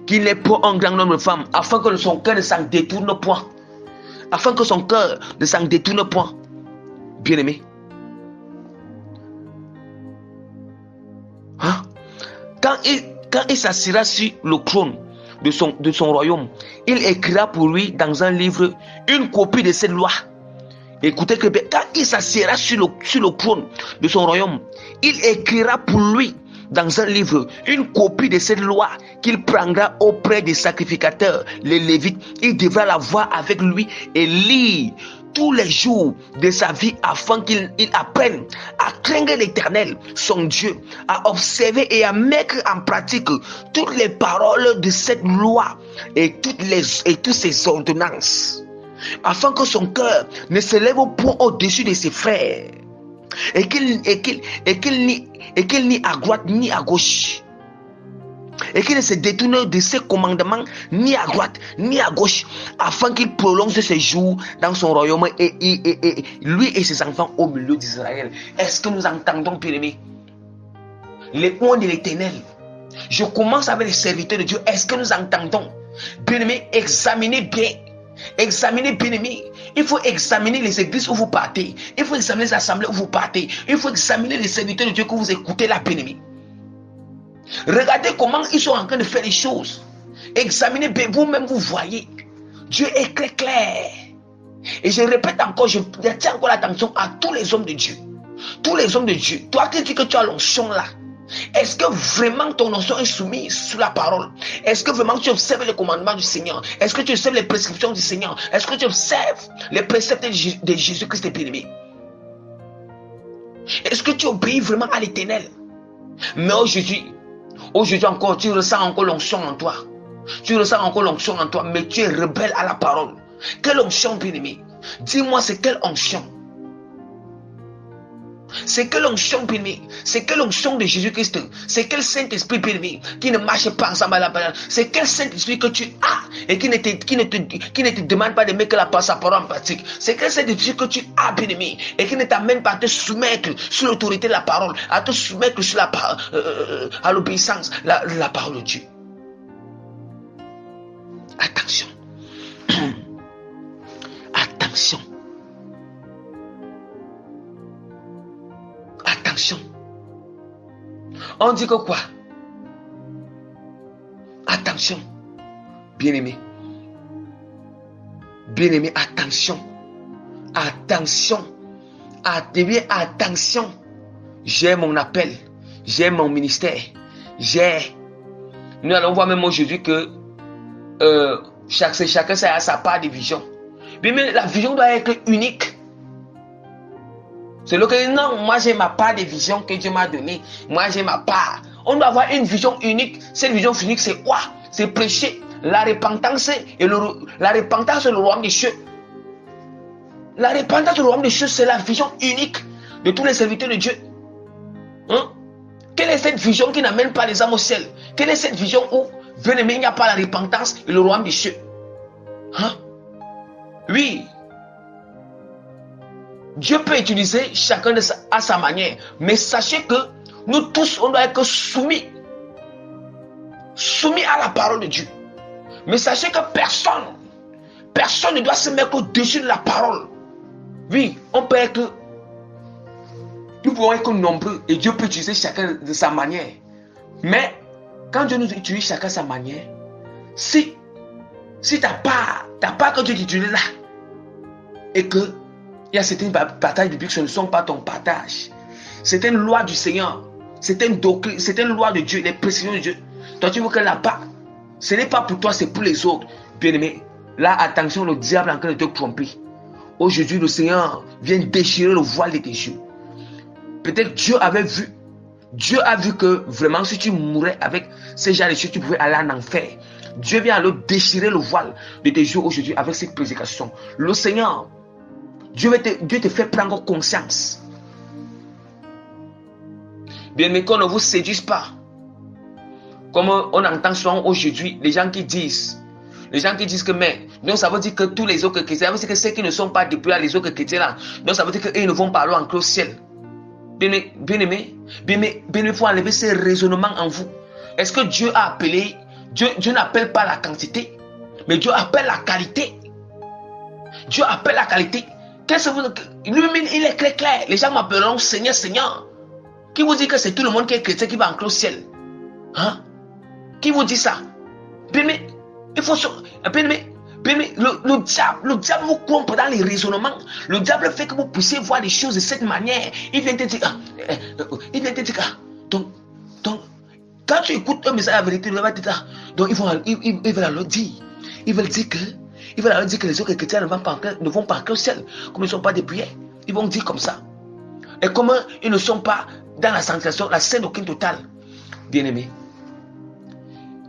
Qu'il n'ait point un grand nombre de femmes, afin que son cœur ne s'en détourne point. Afin que son cœur ne s'en détourne point. Bien-aimé. Quand il s'assiera sur le trône de son royaume, il écrira pour lui dans un livre une copie de cette loi. Écoutez que quand il s'assiera sur le trône de son royaume, il écrira pour lui dans un livre une copie de cette loi qu'il prendra auprès des sacrificateurs, les Lévites. Il devra la voir avec lui et lire tous les jours de sa vie afin qu'il apprenne à craindre l'Éternel, son Dieu, à observer et à mettre en pratique toutes les paroles de cette loi et toutes ces ordonnances, afin que son cœur ne se lève point au-dessus de ses frères et qu'il ni à droite ni à gauche, et qu'il ne se détourne de ses commandements ni à droite ni à gauche, afin qu'il prolonge ses jours dans son royaume et lui et ses enfants au milieu d'Israël. Est-ce que nous entendons, bien-aimés? Les oins de l'Éternel Je commence avec les serviteurs de Dieu. Est-ce que nous entendons? Bien-aimés, examinez bien. Examinez, bien-aimés. Il faut examiner les églises où vous partez. Il faut examiner les assemblées où vous partez. Il faut examiner les serviteurs de Dieu que vous écoutez là, bien-aimés. Regardez comment ils sont en train de faire les choses. Examinez bien, vous-même vous voyez. Dieu est très clair. Et je répète encore, je tiens encore l'attention à tous les hommes de Dieu. Tous les hommes de Dieu. Toi qui dis que tu as l'onction là. Est-ce que vraiment ton onction est soumise sous la parole? Est-ce que vraiment tu observes les commandements du Seigneur? Est-ce que tu observes les prescriptions du Seigneur? Est-ce que tu observes les préceptes de Jésus-Christ bien-aimé? Est-ce que tu obéis vraiment à l'Éternel? Mais aujourd'hui encore, tu ressens encore l'onction en toi. Tu ressens encore l'onction en toi, mais tu es rebelle à la parole. Quelle onction, bien-aimé? Dis-moi, c'est quelle onction? C'est quelle onction, bien-aimé? C'est quelle onction de Jésus-Christ? C'est quel Saint-Esprit, bien-aimé, qui ne marche pas ensemble à la parole? C'est quel Saint-Esprit que tu as et qui ne te demande pas de mettre sa parole en pratique? C'est quel Saint-Esprit que tu as, bien-aimé, et qui ne t'amène pas à te soumettre sous l'autorité de la parole, à te soumettre sur à l'obéissance, la parole de Dieu? Attention. Attention. Attention. On dit que quoi? Attention. Bien-aimé. Bien-aimé, attention. Attention. Attention. J'ai mon appel. J'ai mon ministère. Nous allons voir même aujourd'hui que chacun a sa part de vision. Mais la vision doit être unique. C'est le que non, moi j'ai ma part de vision que Dieu m'a donnée. Moi j'ai ma part. On doit avoir une vision unique. Cette vision unique, c'est quoi? C'est prêcher la repentance et le royaume des cieux. La repentance du royaume des cieux, c'est la vision unique de tous les serviteurs de Dieu. Hein? Quelle est cette vision qui n'amène pas les âmes au ciel? Quelle est cette vision où, bien-aimé, il n'y a pas la repentance et le royaume des cieux? Hein? Oui. Dieu peut utiliser chacun à sa manière. Mais sachez que nous tous, on doit être soumis à la parole de Dieu. Mais sachez que personne ne doit se mettre au-dessus de la parole. Oui, nous pouvons être nombreux et Dieu peut utiliser chacun de sa manière. Mais quand Dieu nous utilise chacun à sa manière, si t'as pas que Dieu t'utilise là, et que il y a certaines batailles bibliques, ce ne sont pas ton partage. C'est une loi du Seigneur. C'est une doctrine, c'est une loi de Dieu, les précisions de Dieu. Toi, tu veux que là-bas, ce n'est pas pour toi, c'est pour les autres. Bien-aimé, là, attention, le diable est en train de te tromper. Aujourd'hui, le Seigneur vient déchirer le voile de tes yeux. Peut-être Dieu a vu que vraiment, si tu mourais avec ces genres de choses, tu pouvais aller en enfer. Dieu vient alors déchirer le voile de tes yeux aujourd'hui avec cette prédication. Le Seigneur, Dieu te fait prendre conscience. Bien, mais qu'on ne vous séduise pas. Comme on entend souvent aujourd'hui, les gens qui disent que, mais, donc ça veut dire que tous les autres chrétiens, ça veut dire que ceux qui ne sont pas depuis là, les autres chrétiens là, donc ça veut dire qu'ils ne vont pas aller en ciel. Bien-aimé, il faut enlever ces raisonnements en vous. Est-ce que Dieu a appelé, Dieu n'appelle pas la quantité, mais Dieu appelle la qualité. Dieu appelle la qualité. Lui-même, il est très clair. Les gens m'appelleront Seigneur, Seigneur. Qui vous dit que c'est tout le monde qui est chrétien qui va entrer au ciel? Hein? Qui vous dit ça? Bien-aimé, il faut... Bien-aimé, le diable vous trompe dans les raisonnements. Le diable fait que vous puissiez voir les choses de cette manière. Il vient te dire, donc, quand tu écoutes un message à la vérité, il va te dire, donc ils veulent alors dire, ils veulent dire que les autres chrétiens ne vont pas entrer au ciel, comme ils ne sont pas des prières. Ils vont dire comme ça. Et comment ils ne sont pas dans la sanctification, la sainte doctrine totale. Bien-aimé,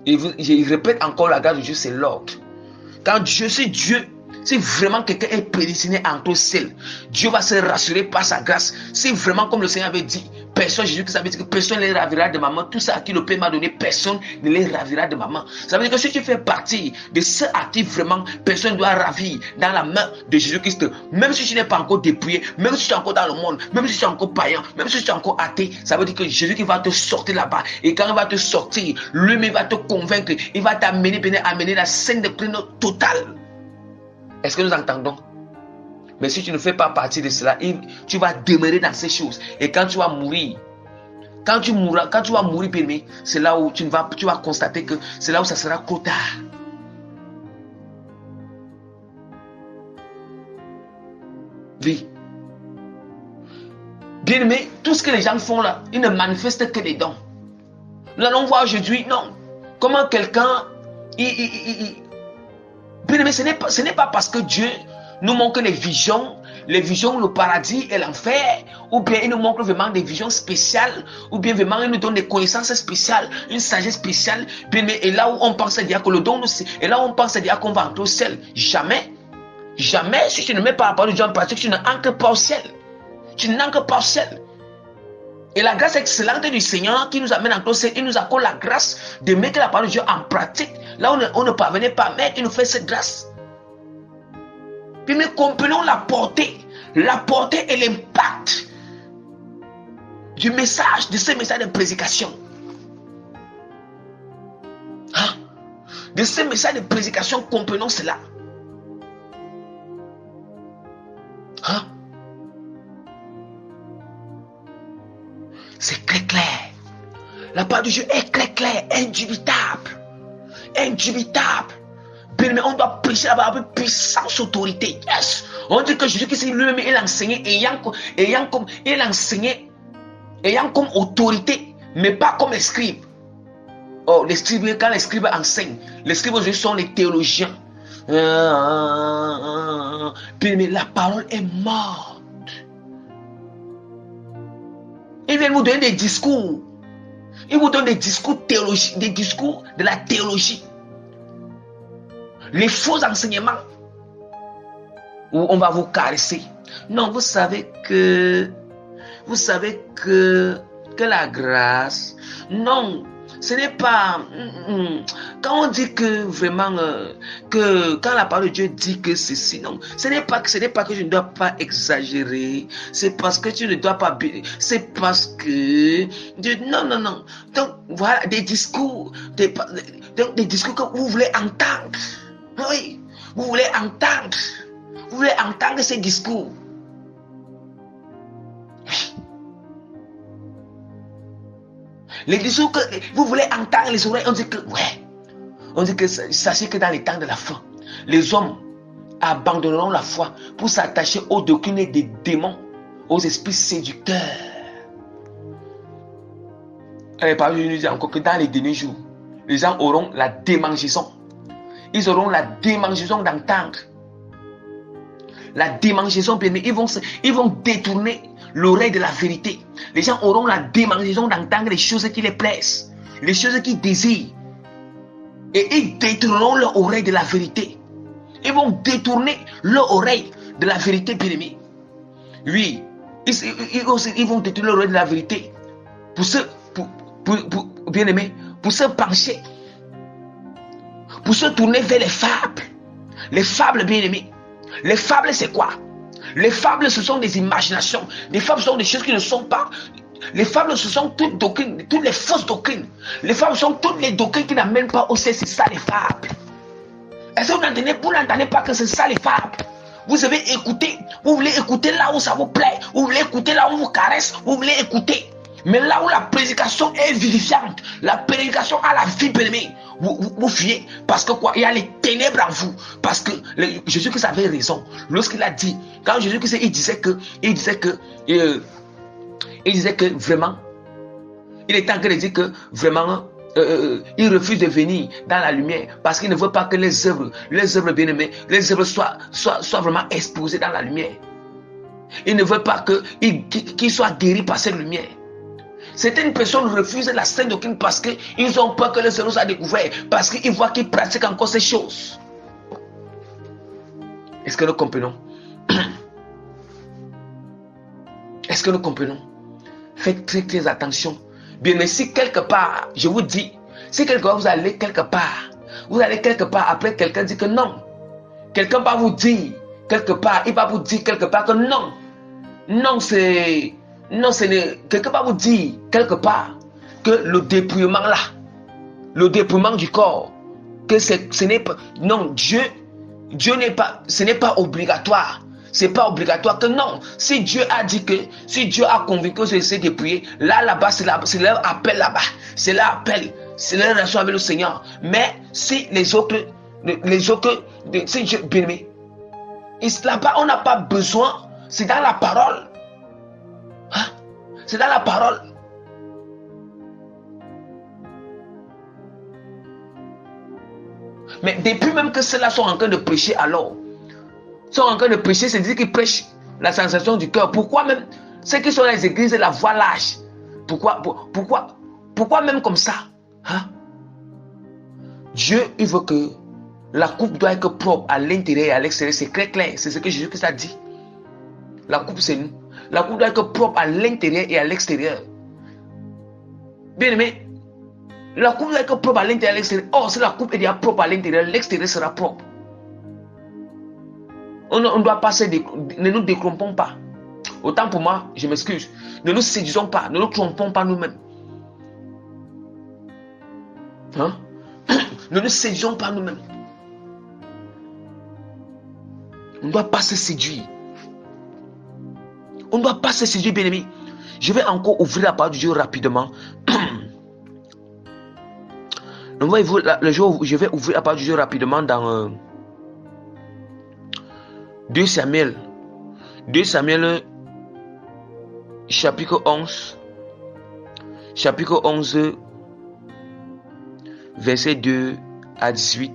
je répète encore, la grâce de Dieu, c'est l'ordre. Quand Dieu, si vraiment quelqu'un est prédestiné à entrer au ciel, Dieu va se rassurer par sa grâce. Si vraiment, comme le Seigneur avait dit, personne, Jésus, ça veut dire que personne ne les ravira de maman. Tout ça à qui le Père m'a donné, personne ne les ravira de maman. Ça veut dire que si tu fais partie de ceux à qui vraiment personne ne doit ravir dans la main de Jésus-Christ, même si tu n'es pas encore dépouillé, même si tu es encore dans le monde, même si tu es encore païen, même si tu es encore athée, ça veut dire que Jésus qui va te sortir là-bas. Et quand il va te sortir, lui-même va te convaincre, il va t'amener, amener la scène de doctrine totale. Est-ce que nous entendons? Mais si tu ne fais pas partie de cela, tu vas demeurer dans ces choses. Et quand tu vas mourir, quand tu vas mourir, bien-aimé, c'est là où tu vas constater que c'est là où ça sera trop tard. Oui. Bien-aimé, tout ce que les gens font là, ils ne manifestent que des dons. Nous allons voir aujourd'hui, non. Comment quelqu'un... Bien-aimé, ce n'est pas parce que Dieu nous montre les visions, le paradis et l'enfer, ou bien il nous montre vraiment des visions spéciales, ou bien vraiment il nous donne des connaissances spéciales, une sagesse spéciale, bien, et là où on pense dire que le don, et là où on pense dire qu'on va entrer au ciel, jamais, jamais, si tu ne mets pas la parole de Dieu en pratique, tu n'entres pas au ciel. Tu n'entres pas au ciel. Et la grâce excellente du Seigneur qui nous amène en au ciel, il nous accorde la grâce de mettre la parole de Dieu en pratique. Là où on ne parvenait pas à mettre, il nous fait cette grâce. Puis nous comprenons la portée et l'impact du message, de ce message de prédication. Hein? De ce message de prédication, comprenons cela. Hein? C'est très clair. La parole de Dieu est très claire, indubitable. Indubitable. Mais on doit prêcher là-bas avec puissance, autorité. Yes. On dit que Jésus-Christ lui-même, il enseignait ayant comme autorité, mais pas comme les scribes. Oh, les scribes, quand les scribes enseignent, les scribes aujourd'hui sont les théologiens. Mais la parole est morte. Ils viennent vous donner des discours. Ils vous donnent des discours théologiques, des discours de la théologie. Les faux enseignements où on va vous caresser. Non, vous savez que la grâce, non, ce n'est pas quand on dit que vraiment que quand la parole de Dieu dit que ceci, non, ce n'est pas que je ne dois pas exagérer, c'est parce que tu ne dois pas, c'est parce que non. Donc voilà des discours que vous voulez entendre. Oui, vous voulez entendre ces discours. Les discours que vous voulez entendre, les oreilles, on dit que sachez que dans les temps de la fin, les hommes abandonneront la foi pour s'attacher aux doctrines des démons, aux esprits séducteurs. Et par exemple, je nous dis encore que dans les derniers jours, les gens auront la démangeaison. Ils auront la démangeaison d'entendre. La démangeaison, ils vont détourner l'oreille de la vérité. Les gens auront la démangeaison d'entendre les choses qui les plaisent, les choses qu'ils désirent. Et ils détourneront leur oreille de la vérité. Ils vont détourner leur oreille de la vérité, bien-aimé. Oui, ils vont détourner l'oreille de la vérité pour bien-aimé, pour se pencher, pour se tourner vers les fables. Les fables, bien-aimés. Les fables, c'est quoi? Les fables, ce sont des imaginations. Les fables sont des choses qui ne sont pas. Les fables, ce sont toutes doctrines, toutes les fausses doctrines. Les fables sont toutes les doctrines qui n'amènent pas au ciel. C'est ça les fables. Est-ce que vous n'entendez pas que c'est ça les fables? Vous avez écouté, vous voulez écouter là où ça vous plaît, vous voulez écouter là où on vous caresse, vous voulez écouter. Mais là où la prédication est vivifiante, la prédication a la vie, bien-aimée, vous fuyez. Parce que quoi? Il y a les ténèbres en vous. Parce que Jésus-Christ avait raison. Lorsqu'il a dit, quand Jésus-Christ il disait que vraiment, il est en train de dire que vraiment, il refuse de venir dans la lumière parce qu'il ne veut pas que les œuvres bien-aimées, les œuvres soient vraiment exposées dans la lumière. Il ne veut pas qu'il soit guéri par cette lumière. Certaines personnes refusent la sainte doctrine parce qu'ils ont peur que le Seigneur soit découvert, parce qu'ils voient qu'ils pratiquent encore ces choses. Est-ce que nous comprenons? Est-ce que nous comprenons? Faites très très attention. Bien, mais si quelque part, je vous dis, si quelque part vous allez quelque part, après quelqu'un dit que non. Quelqu'un va vous dire quelque part, il va vous dire quelque part que non. Non, quelqu'un va vous dire quelque part que le dépouillement là, le dépouillement du corps, que ce n'est pas, non, Dieu n'est pas, ce n'est pas obligatoire. C'est pas obligatoire que non. Si Dieu a dit que, si Dieu a convaincu que c'est dépouillé, là-bas, c'est leur appel là-bas. C'est leur appel. C'est leur relation avec le Seigneur. Mais si les autres, si Dieu, bien aimé, là-bas, on n'a pas besoin. C'est dans la parole. Hein? C'est dans la parole. Mais depuis même que ceux-là sont en train de prêcher, alors, sont en train de prêcher, c'est-à-dire qu'ils prêchent la sensation du cœur. Pourquoi même ceux qui sont dans les églises, la voix lâche? Pourquoi même comme ça? Hein? Dieu, il veut que la coupe doit être propre à l'intérieur et à l'extérieur. C'est très clair. C'est ce que Jésus-Christ a dit. La coupe, c'est nous. La coupe doit être propre à l'intérieur et à l'extérieur. Bien aimé, la coupe doit être propre à l'intérieur et à l'extérieur. Or, si la coupe est déjà propre à l'intérieur, l'extérieur sera propre. On ne doit pas ne nous détrompons pas. Autant pour moi, je m'excuse. Ne nous séduisons pas, ne nous trompons pas nous-mêmes. Hein? Ne nous séduisons pas nous-mêmes. On ne doit pas se séduire. On ne doit pas se séduire, bien aimé. Je vais encore ouvrir la parole du Dieu rapidement. Je vais ouvrir la parole du Dieu rapidement dans 2 Samuel. 2 Samuel chapitre 11. Chapitre 11 verset 2 à 18.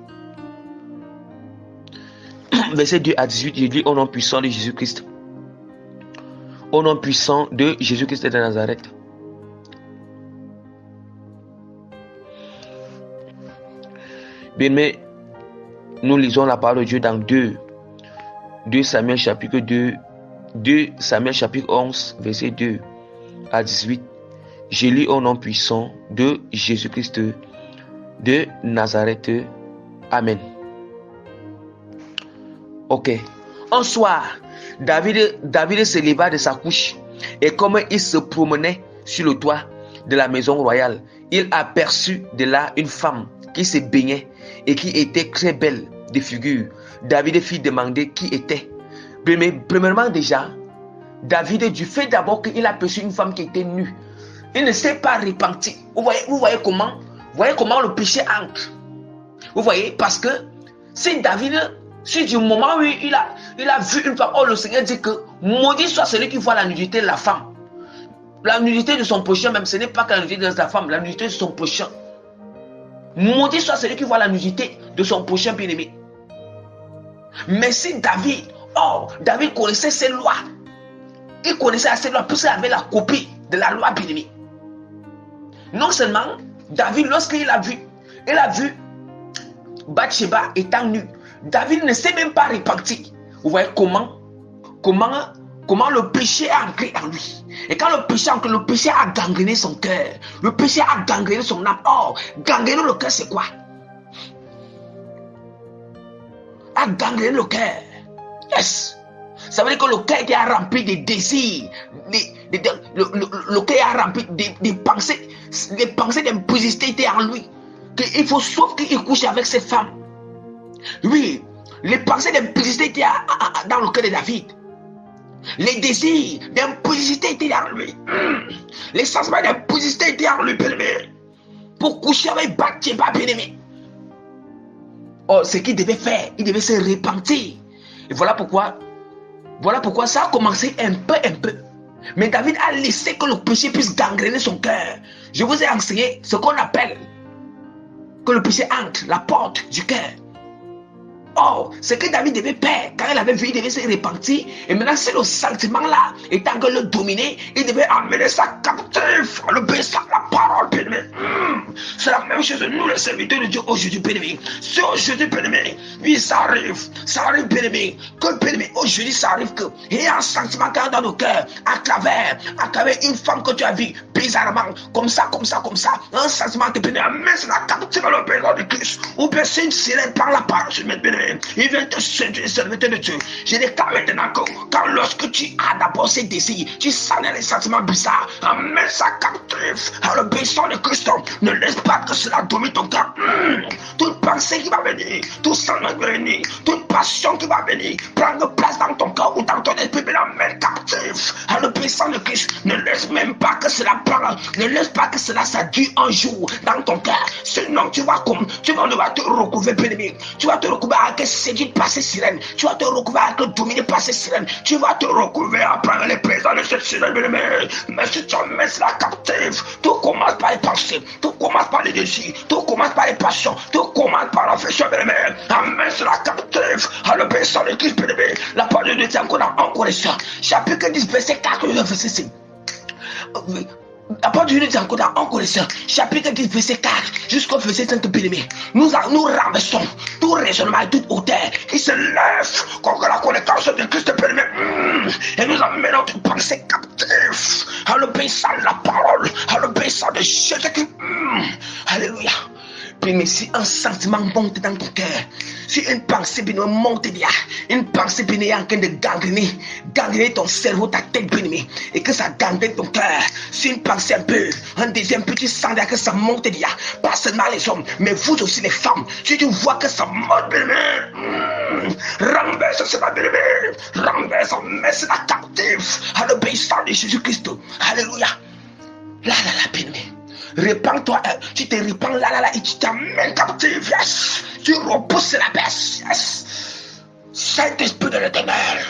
Verset 2 à 18, je lis au nom puissant de Jésus-Christ. Au nom puissant de Jésus-Christ de Nazareth. Bien, mais nous lisons la parole de Dieu dans 2 Samuel chapitre 2 Samuel chapitre 11 verset 2 à 18. Je lis au nom puissant de Jésus-Christ de Nazareth. Amen. Ok. Un soir, David se leva de sa couche et comme il se promenait sur le toit de la maison royale, il aperçut de là une femme qui se baignait et qui était très belle de figure. David fit demander qui était. Premièrement déjà, David, du fait d'abord qu'il a aperçu une femme qui était nue, il ne s'est pas repenti. Vous voyez comment le péché entre. Vous voyez, parce que si David, si du moment où il a vu une femme, le Seigneur dit que maudit soit celui qui voit la nudité de la femme. La nudité de son prochain, même ce n'est pas que la nudité de sa femme, la nudité de son prochain. Maudit soit celui qui voit la nudité de son prochain bien-aimé. Mais si David connaissait ses lois, il connaissait assez lois, puisqu'il avait la copie de la loi bien-aimée. Non seulement David, lorsqu'il a vu Bathsheba étant nue, David ne s'est même pas repenti. Vous voyez comment le péché a entré en lui. Et quand le péché a gangréné son cœur, le péché a gangréné son âme. Or, gangréner le cœur, c'est quoi? A gangréné le cœur. Yes. Ça veut dire que le cœur est rempli de désirs, le cœur est rempli des pensées d'impudicité étaient en lui. Qu'il faut sauf qu'il couche avec cette femme. Oui, les pensées d'impudicité étaient dans le cœur de David. Les désirs d'impudicité étaient en lui. Les sentiments d'impudicité étaient en lui, bien-aimé. Pour coucher avec Bathsheba, bien-aimé. Oh, ce qu'il devait faire, il devait se repentir. Et voilà pourquoi ça a commencé un peu. Mais David a laissé que le péché puisse gangréner son cœur. Je vous ai enseigné ce qu'on appelle que le péché entre la porte du cœur. Oh, ce que David devait faire, quand il avait vu, il devait se repentir. Et maintenant, c'est le sentiment-là, étant que le dominer, il devait amener sa captive, le péché, la parole, bien-aimé. C'est la même chose, nous, les serviteurs de Dieu, aujourd'hui, bien-aimé. C'est aujourd'hui, bien-aimé. Oui, ça arrive, bien-aimé. Que, bien-aimé, aujourd'hui, ça arrive que, il y a un sentiment qui est dans nos cœurs, à travers une femme que tu as vue, bizarrement, comme ça. Un sentiment que, bien-aimé, mais c'est la captive à l'opération de Christ. Ou bien, c'est une sirène par la parole, bien-aimé. Il vient te séduire, les serviteurs de Dieu. Je déclare maintenant que, quand lorsque tu as d'abord ces désirs, tu sens les sentiments bizarres, amène sa captive à l'obéissance de Christ. Ne laisse pas que cela domine ton cœur. Toute pensée qui va venir, tout sentiment qui va venir, toute passion qui va venir, prendre place dans ton cœur ou dans ton esprit, mais l'amène captive à l'obéissance de Christ. Ne laisse même pas que cela parle, ne laisse pas que cela s'adduit un jour dans ton cœur. Sinon, tu vas te recouvrir, bien-aimé. Tu vas te recouvrir avec séduire par ces sirènes. Tu vas te recouvrir avec dominer par ces sirènes. Tu vas te recouvrir à prendre les présents de cette sirène, bien-aimé. Mais si tu mets cela captive, tout commence par les pensées, tout commence par les désirs, tout commence par les passions, tout commence par l'affection, bien-aimé. Amène cela captive à l'obéissance de Christ, bien-aimé. La parole de Dieu dit encore dans 1 Corinthiens, chapitre 10, verset 4, verset 5. La parole de Dieu dit encore dans 1 Corinthiens, chapitre 10, verset 4, jusqu'au verset 5, bien-aimé. Nous renversons tout raisonnement et toute hauteur qui se lève contre la connaissance de Christ, bien-aimé. Et nous amenons toute pensée captive à l'obéissance de la parole, à l'obéissance de Jésus-Christ. Alléluia. Mais si un sentiment monte dans ton cœur, si une pensée monte derrière, une pensée est en train de gangréner ton cerveau, ta tête, et que ça gangrène ton cœur, si une pensée un deuxième petit sang que ça monte derrière, pas seulement les hommes, mais vous aussi les femmes, si tu vois que ça monte, renverse cela, renverse, mets cela captive à l'obéissance de Jésus-Christ. Alléluia. Là, bien-aimé. Répands-toi, tu te répands là, et tu t'amènes captive, yes. Tu repousses la baisse, yes. Saint-Esprit de l'Éternel.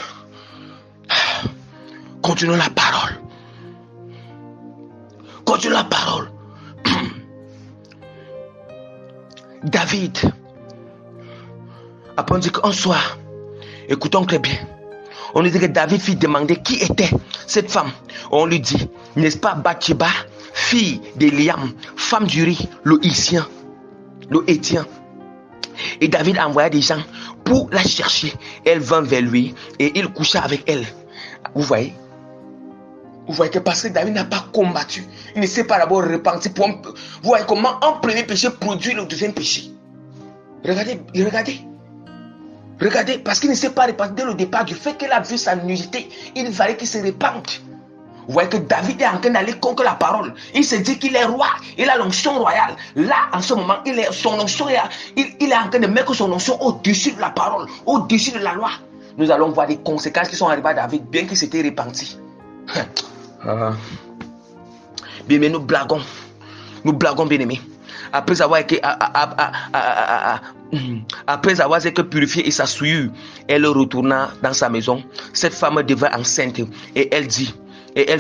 Continuons la parole. David, après on dit qu'un soir, écoutons très bien, on lui dit que David fit demander qui était cette femme. On lui dit, n'est-ce pas Bathsheba, fille d'Eliam, femme d'Uri, le Héthien. Et David envoya des gens pour la chercher. Elle vint vers lui et il coucha avec elle. Vous voyez que parce que David n'a pas combattu, il ne s'est pas d'abord repenti. Vous voyez comment un premier péché produit le deuxième péché. Regardez, parce qu'il ne s'est pas repenti dès le départ du fait qu'il a vu sa nudité, il fallait qu'il se repente. Vous voyez que David est en train d'aller contre la parole. Il se dit qu'il est roi. Il a l'onction royale. Là, en ce moment, il est en train de mettre son onction au-dessus de la parole, au-dessus de la loi. Nous allons voir des conséquences qui sont arrivées à David, bien qu'il s'était repenti. Bien, mais nous blaguons, bien aimés. Après avoir été purifiée et sa souillure, elle retourna dans sa maison. Cette femme devint enceinte et elle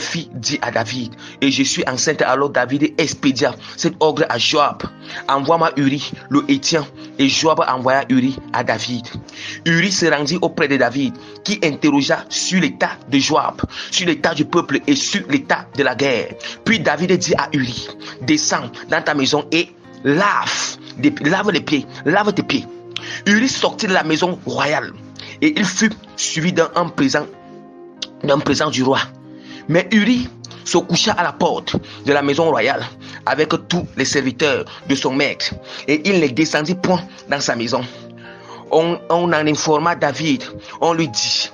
fit dire à David, et je suis enceinte. Alors David expédia cet ordre à Joab, envoie-moi Uri le Héthien. Et Joab envoya Uri à David. Uri se rendit auprès de David, qui interrogea sur l'état de Joab, sur l'état du peuple et sur l'état de la guerre. Puis David dit à Uri, descends dans ta maison et lave tes pieds. Uri sortit de la maison royale et il fut suivi d'un présent du roi. Mais Uri se coucha à la porte de la maison royale avec tous les serviteurs de son maître et il ne descendit point dans sa maison. On en informa David. On lui dit,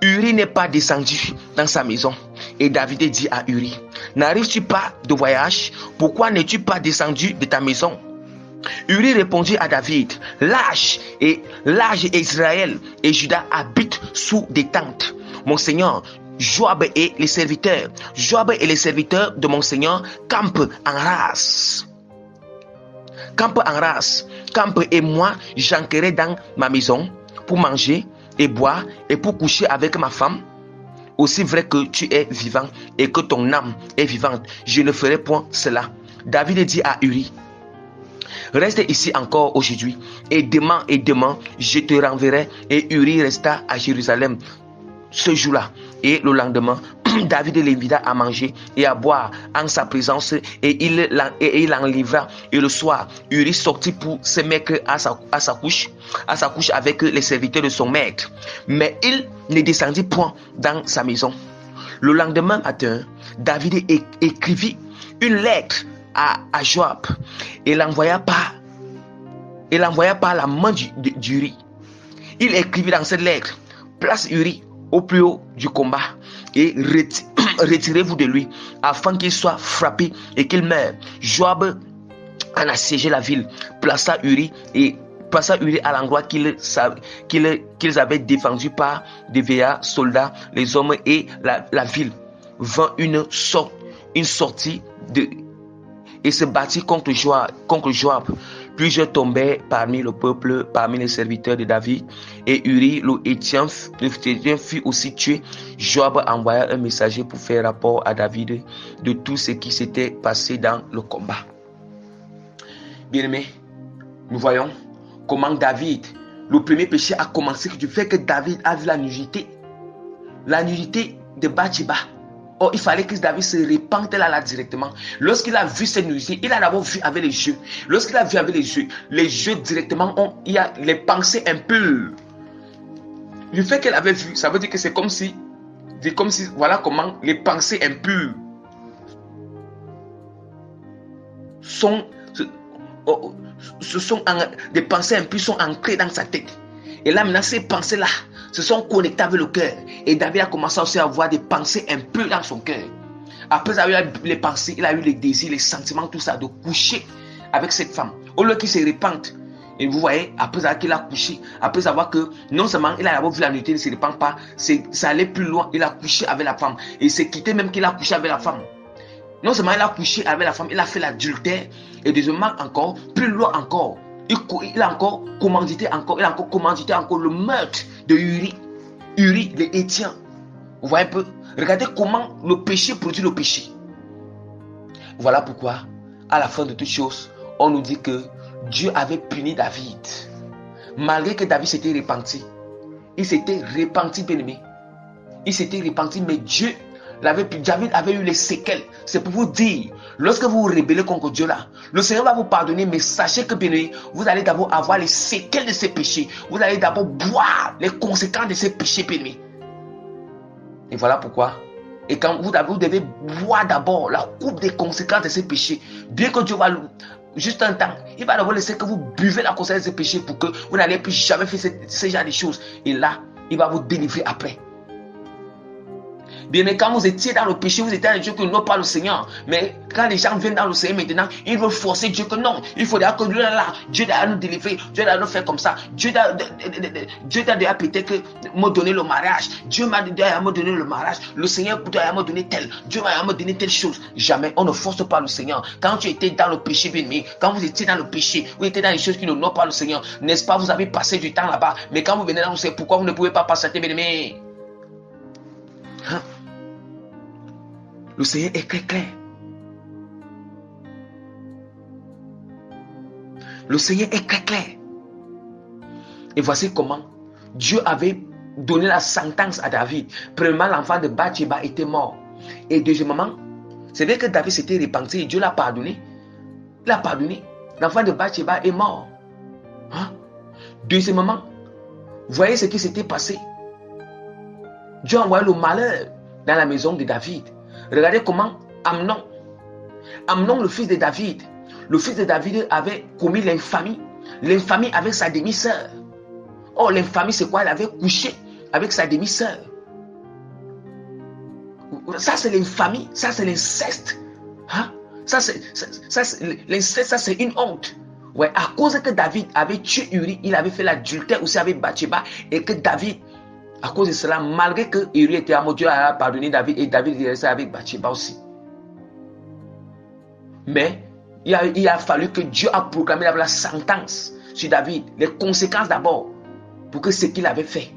Uri n'est pas descendu dans sa maison. Et David dit à Uri, n'arrives-tu pas de voyage? Pourquoi n'es-tu pas descendu de ta maison? Uri répondit à David, l'âge et Israël et Juda habitent sous des tentes. Mon Seigneur, Joab et les serviteurs de mon Seigneur campent en race. Campe et moi j'entrerai dans ma maison pour manger et boire et pour coucher avec ma femme. Aussi vrai que tu es vivant et que ton âme est vivante, je ne ferai point cela. David dit à Uri, reste ici encore aujourd'hui et demain je te renverrai. Et Uri resta à Jérusalem ce jour-là et le lendemain David l'invita à manger et à boire en sa présence et il en livra. Et le soir, Uri sortit pour se mettre à sa couche avec les serviteurs de son maître. Mais il ne descendit point dans sa maison. Le lendemain matin, David écrivit une lettre à Joab et l'envoya par la main d'Uri. Il écrivit dans cette lettre: place Uri au plus haut du combat et retirez-vous de lui afin qu'il soit frappé et qu'il meure. Joab en assiégé la ville, plaça Uri à l'endroit qu'ils avaient défendu par des veillards soldats. Les hommes et la ville vint une sortie et se battit contre Joab. Plusieurs tombèrent parmi le peuple, parmi les serviteurs de David, et Uri, le Héthien, fut aussi tué. Joab envoya un messager pour faire rapport à David de tout ce qui s'était passé dans le combat. Bien-aimés, nous voyons comment David, le premier péché a commencé du fait que David a vu la nudité de Bathsheba. Or, il fallait que David se répande là directement. Lorsqu'il a vu cette nudité, il a d'abord vu avec les yeux. Lorsqu'il a vu avec les yeux directement, il y a les pensées impures. Le fait qu'elle avait vu, ça veut dire que c'est comme si, voilà comment les pensées impures des pensées impures sont ancrées dans sa tête. Et là, maintenant, ces pensées-là se sont connectées avec le cœur. Et David a commencé aussi à avoir des pensées impures dans son cœur. Après avoir eu les pensées, il a eu les désirs, les sentiments, tout ça, de coucher avec cette femme. Au lieu qu'il se répande. Et vous voyez, après avoir qu'il a couché, après avoir que non seulement il a d'abord vu la nudité, il ne se répand pas, ça allait plus loin, il a couché avec la femme. Et il s'est quitté même qu'il a couché avec la femme. Non seulement il a couché avec la femme, il a fait l'adultère. Et deuxièmement encore, plus loin encore, il a encore commandité encore le meurtre de Uri le Héthien. Vous voyez un peu? Regardez comment le péché produit le péché. Voilà pourquoi, à la fin de toutes choses, on nous dit que Dieu avait puni David. Malgré que David s'était repenti. Il s'était repenti, bien-aimé. Il s'était repenti, mais David avait eu les séquelles. C'est pour vous dire, lorsque vous vous rébellez contre Dieu là, le Seigneur va vous pardonner, mais sachez que bien, vous allez d'abord avoir les séquelles de ces péchés. Vous allez d'abord boire les conséquences de ces péchés, bien. Et voilà pourquoi. Et quand vous devez boire d'abord la coupe des conséquences de ces péchés. Bien que Dieu va juste un temps, il va d'abord laisser que vous buvez la conséquence de ces péchés pour que vous n'allez plus jamais faire ce genre de choses. Et là, il va vous délivrer après. Bien, mais quand vous étiez dans le péché, vous étiez dans Dieu que non pas le Seigneur. Mais quand les gens viennent dans le Seigneur maintenant, ils veulent forcer Dieu que non. Il faudra que lui là, Dieu doit nous délivrer, Dieu doit nous faire comme ça. Dieu doit peut-être me donner le mariage. Dieu m'a doit me donner le mariage. Le Seigneur doit me donner tel. Dieu va me donner telle chose. Jamais, on ne force pas le Seigneur. Quand tu étais dans le péché, bien aimé, quand vous étiez dans le péché, vous étiez dans les choses qui n'ont pas le Seigneur, n'est-ce pas, vous avez passé du temps là-bas. Mais quand vous venez dans le Seigneur, pourquoi vous ne pouvez pas passer, bien aimé? Hein? Le Seigneur est très clair. Le Seigneur est très clair. Et voici comment Dieu avait donné la sentence à David. Premièrement, l'enfant de Bathsheba était mort. Et deuxièmement, c'est vrai que David s'était repenti et Dieu l'a pardonné. Il l'a pardonné. L'enfant de Bathsheba est mort. Hein? Deuxièmement, voyez ce qui s'était passé. Dieu a envoyé le malheur dans la maison de David. Regardez comment Amnon, le fils de David, avait commis l'infamie. L'infamie avec sa demi-sœur. Oh, l'infamie, c'est quoi? Il avait couché avec sa demi-sœur. Ça, c'est l'infamie. Ça, c'est l'inceste. Hein? L'inceste, ça, c'est une honte. Ouais, à cause que David avait tué Uri, il avait fait l'adultère aussi avec Bathsheba. Et que David, à cause de cela, malgré que Uri était amoureux, Dieu a pardonné David et David est resté avec Bathsheba aussi. Mais il a fallu que Dieu a proclamé la sentence sur David, les conséquences d'abord, pour que ce qu'il avait fait.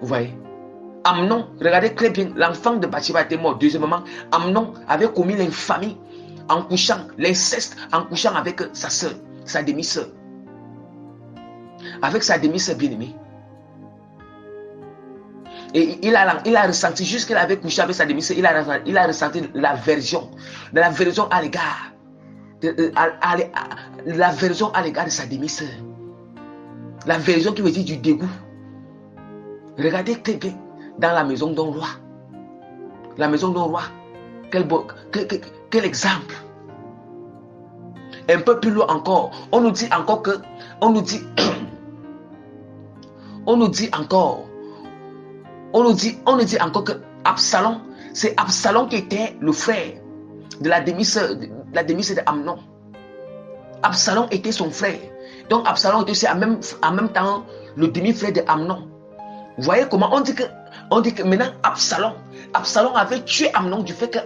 Vous voyez? Amnon, regardez très bien, l'enfant de Bathsheba était mort. Deuxièmement, Amnon avait commis l'infamie en couchant, l'inceste en couchant avec sa soeur, sa demi-sœur. Avec sa demi-sœur bien-aimée. Et il a ressenti, jusqu'il avait couché avec sa demi-sœur, il a ressenti l'aversion. L'aversion à l'égard. L'aversion à l'égard de sa demi-sœur. L'aversion qui veut dire du dégoût. Regardez dans la maison d'un roi. La maison d'un roi. Quel exemple. Un peu plus loin encore, on nous dit encore que Absalom, c'est Absalom qui était le frère de la demi-sœur de Amnon. Absalom était son frère. Donc Absalom était aussi en même temps le demi-frère de Amnon. Vous voyez comment on dit que maintenant Absalom avait tué Amnon du fait que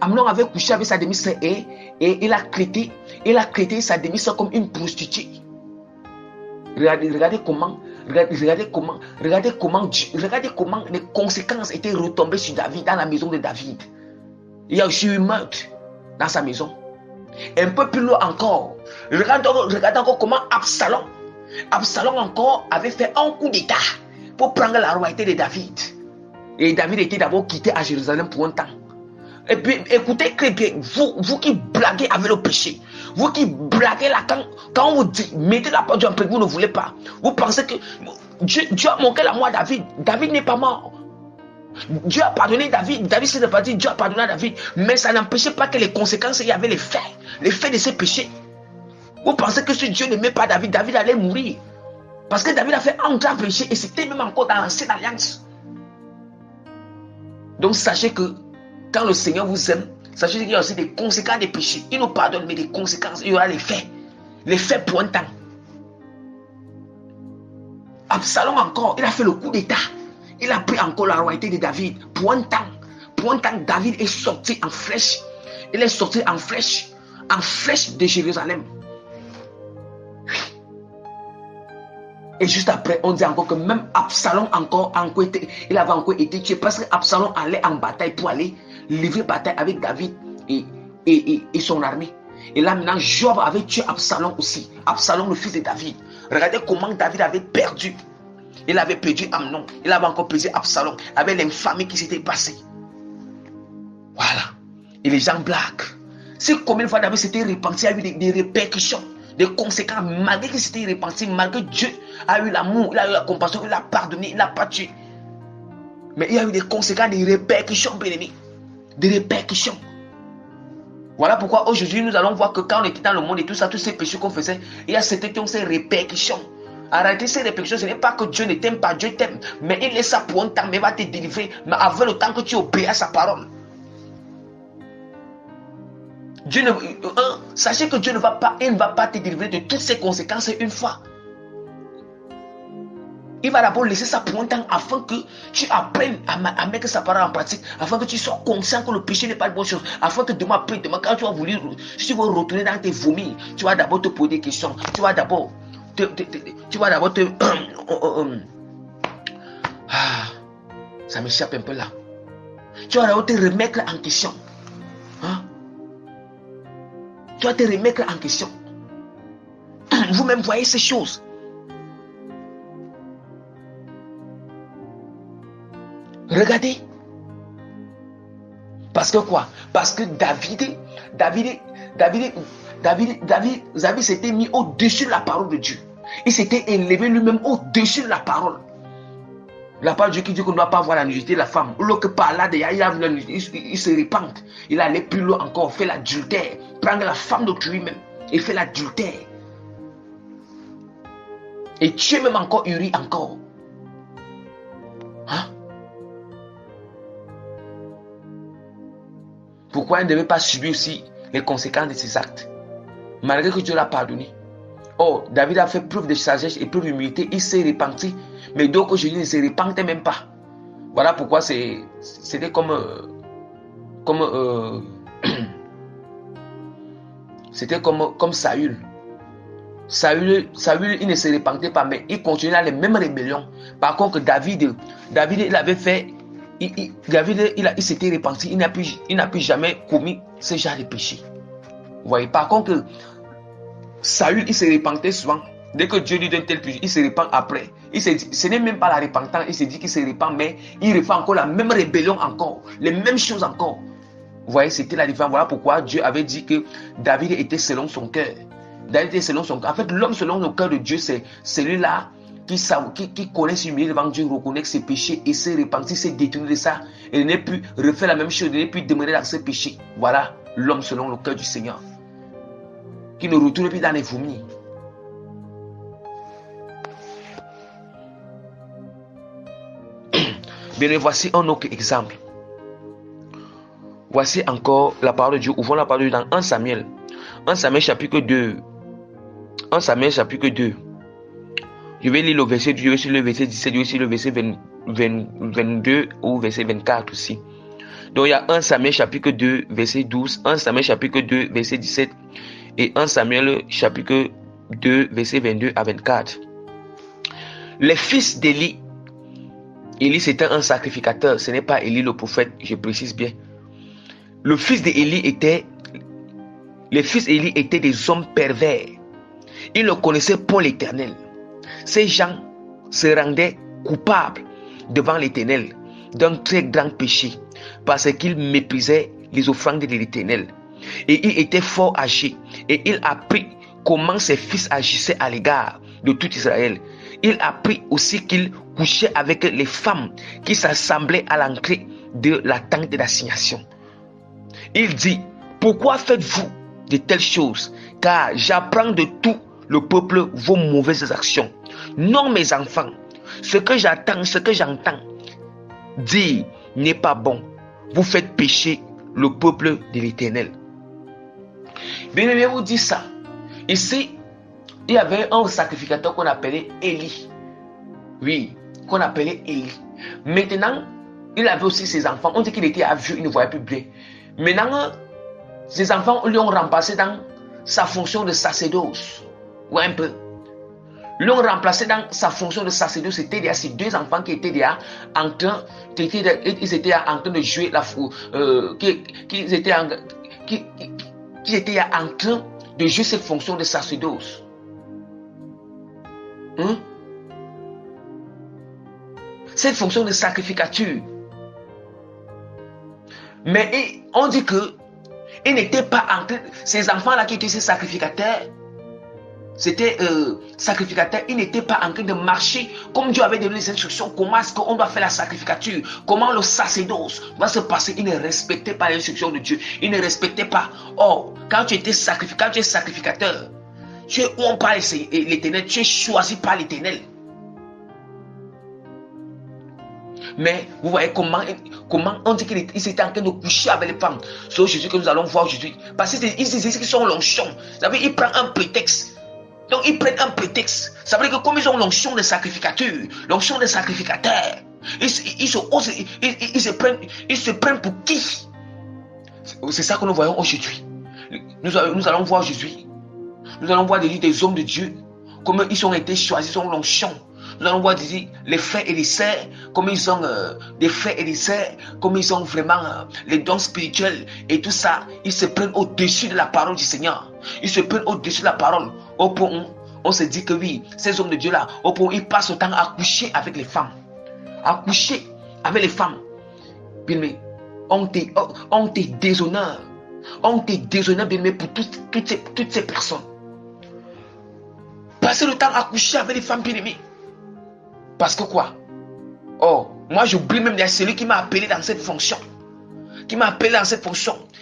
Amnon avait couché avec sa demi-sœur et il a traité sa demi-sœur comme une prostituée. Regardez comment les conséquences étaient retombées sur David, dans la maison de David. Il y a aussi eu meurtre dans sa maison. Un peu plus loin encore, regardez encore comment Absalom encore avait fait un coup d'état pour prendre la royauté de David. Et David était d'abord quitté à Jérusalem pour un temps. Et puis écoutez très bien, vous qui blaguez avec le péché, vous qui blaguez là, quand on vous dit mettez la porte du après, vous ne voulez pas. Vous pensez que Dieu a manqué la mort à David. David n'est pas mort. Dieu a pardonné David. David s'est reparti, Dieu a pardonné à David. Mais ça n'empêchait pas que les conséquences, il y avait les faits de ses péchés. Vous pensez que si Dieu n'aimait pas David, David allait mourir. Parce que David a fait un grand péché et c'était même encore dans l'ancienne alliance. Donc sachez que quand le Seigneur vous aime, sachez qu'il y a aussi des conséquences des péchés. Il nous pardonne, mais des conséquences, il y aura les faits. Les faits pour un temps. Absalom encore, il a fait le coup d'état. Il a pris encore la royauté de David pour un temps. Pour un temps, David est sorti en flèche. Il est sorti en flèche de Jérusalem. Et juste après, on dit encore que même Absalom il avait encore été tué parce qu'Absalom allait en bataille pour aller livrer bataille avec David et son armée. Et là maintenant, Joab avait tué Absalom aussi. Absalom, le fils de David. Regardez comment David avait perdu. Il avait perdu Amnon. Il avait encore perdu Absalom. Avec l'infamie qui s'était passée. Voilà. Et les gens blaguent. C'est combien de fois David s'était repenti, il y a eu des répercussions, des conséquences, malgré qu'il s'était repenti, malgré Dieu a eu l'amour, il a eu la compassion, il a pardonné, il n'a pas tué. Mais il y a eu des conséquences, des répercussions, bien aimés. Des répercussions. Voilà pourquoi aujourd'hui nous allons voir que quand on était dans le monde et tout ça, tous ces péchés qu'on faisait, il y a certains qui ont ces répercussions. Arrêtez ces répercussions, ce n'est pas que Dieu ne t'aime pas, Dieu t'aime. Mais il laisse ça pour un temps, mais il va te délivrer. Mais avant le temps que tu obéis à sa parole. Sachez que Dieu ne va pas te délivrer de toutes ces conséquences une fois. Il va d'abord laisser ça pour un temps afin que tu apprennes à mettre sa parole en pratique, afin que tu sois conscient que le péché n'est pas une bonne chose, afin que demain, quand tu vas retourner dans tes vomis, tu vas d'abord te poser des questions, tu vas d'abord ça m'échappe un peu là. Tu vas d'abord te remettre en question. Hein? Tu vas te remettre en question. Vous-même voyez ces choses. Regardez. Parce que quoi? Parce que David s'était mis au-dessus de la parole de Dieu. Il s'était élevé lui-même au-dessus de la parole. La parole de Dieu qui dit qu'on ne doit pas voir la nudité de la femme. Ou que par là, il se répand. Il allait plus loin encore, fait l'adultère. Prendre la femme d'autrui même et fait l'adultère. Et tuer même encore Uri encore. Hein? Pourquoi il ne devait pas subir aussi les conséquences de ses actes? Malgré que Dieu l'a pardonné. Oh, David a fait preuve de sagesse et preuve d'humilité. Il s'est repenti. Mais donc aujourd'hui, il ne se repentait même pas. Voilà pourquoi c'était comme c'était comme Saül. Saül, il ne se repentait pas, mais il continuait dans les mêmes rébellions. Par contre, David, il avait fait, il s'était repenti. Il n'a plus jamais commis ce genre de péché. Vous voyez, par contre, Saül, il se repentait souvent. Dès que Dieu lui donne tel péché, il se répand après. Il se dit, ce n'est même pas la repentance, il se dit qu'il se répand, mais il refait encore la même rébellion encore, les mêmes choses encore. Vous voyez, c'était la différence. Voilà pourquoi Dieu avait dit que David était selon son cœur. David était selon son cœur. En fait, l'homme selon le cœur de Dieu, c'est celui-là qui connaît s'humilier devant Dieu, reconnaît ses péchés et se repentir, se détourner de ça. Et ne plus refaire la même chose, ne plus demeurer dans ses péchés. Voilà l'homme selon le cœur du Seigneur. Qui ne retourne plus dans les vomis. Bien, voici un autre exemple. Voici encore la parole de Dieu. Ouvrons la parole de Dieu dans 1 Samuel. 1 Samuel chapitre 2. 1 Samuel chapitre 2. Je vais lire le verset 2, je vais lire le verset 17, je vais lire le verset 22 ou verset 24 aussi. Donc il y a 1 Samuel chapitre 2, verset 12, 1 Samuel chapitre 2, verset 17 et 1 Samuel chapitre 2, verset 22 à 24. Les fils d'Élie. Élie c'était un sacrificateur, ce n'est pas Élie le prophète, je précise bien. Les fils d'Élie étaient des hommes pervers. Ils ne connaissaient pas l'Éternel. Ces gens se rendaient coupables devant l'Éternel d'un très grand péché parce qu'ils méprisaient les offrandes de l'Éternel. Et il était fort âgé et il apprit comment ses fils agissaient à l'égard de tout Israël. Il apprit aussi qu'il couchait avec les femmes qui s'assemblaient à l'entrée de la tente d'assignation. Il dit, pourquoi faites-vous de telles choses? Car j'apprends de tout le peuple vos mauvaises actions. Non, mes enfants, ce que j'entends dire n'est pas bon. Vous faites pécher le peuple de l'Éternel. Bien aimé, vous dit ça. Ici, il y avait un sacrificateur qu'on appelait Élie. Oui, qu'on appelait Élie. Maintenant, il avait aussi ses enfants. On dit qu'il était aveugle, il ne voyait plus bien. Maintenant, ses enfants lui ont remplacé dans sa fonction de sacerdoce. Ou un peu. L'ont remplacé dans sa fonction de sacerdoce. C'était déjà ces deux enfants qui étaient déjà en train, ils étaient en train de jouer qui étaient en train de jouer cette fonction de sacerdoce. Cette fonction de sacrificature. Mais on dit que ils n'étaient pas en train, ces enfants-là qui étaient ces sacrificateurs, c'était sacrificateur, il n'était pas en train de marcher comme Dieu avait donné les instructions, comment est-ce qu'on doit faire la sacrificature, comment le sacerdoce va se passer. Il ne respectait pas les instructions de Dieu, il ne respectait pas. Or, quand tu es sacrificateur, tu es honte par l'Éternel, tu es choisi par l'Éternel. Mais vous voyez comment on dit qu'ils étaient en train de coucher avec les femmes. C'est Jésus que nous allons voir aujourd'hui. Parce qu'ils sont l'onction. Vous savez, ils prennent un prétexte. Donc ils prennent un prétexte. Ça veut dire que comme ils ont l'onction de sacrificature, l'onction de sacrificateur, ils se prennent pour qui? C'est ça que nous voyons aujourd'hui. Nous allons voir aujourd'hui. Nous allons voir des hommes de Dieu, comment ils ont été choisis, ils ont l'onction. Nous allons voir les frères et les sœurs, comme ils ont des frères et des sœurs, comme ils ont vraiment les dons spirituels et tout ça. Ils se prennent au-dessus de la parole du Seigneur. Ils se prennent au-dessus de la parole. Au point, on se dit que oui, ces hommes de Dieu-là, au point, ils passent le temps à coucher avec les femmes. À coucher avec les femmes. Bien aimé, on te déshonore. On te déshonore, bien aimé, pour toutes ces personnes. Passer le temps à coucher avec les femmes, bien aimées. Parce que quoi? Oh, moi j'oublie même celui qui m'a appelé dans cette fonction.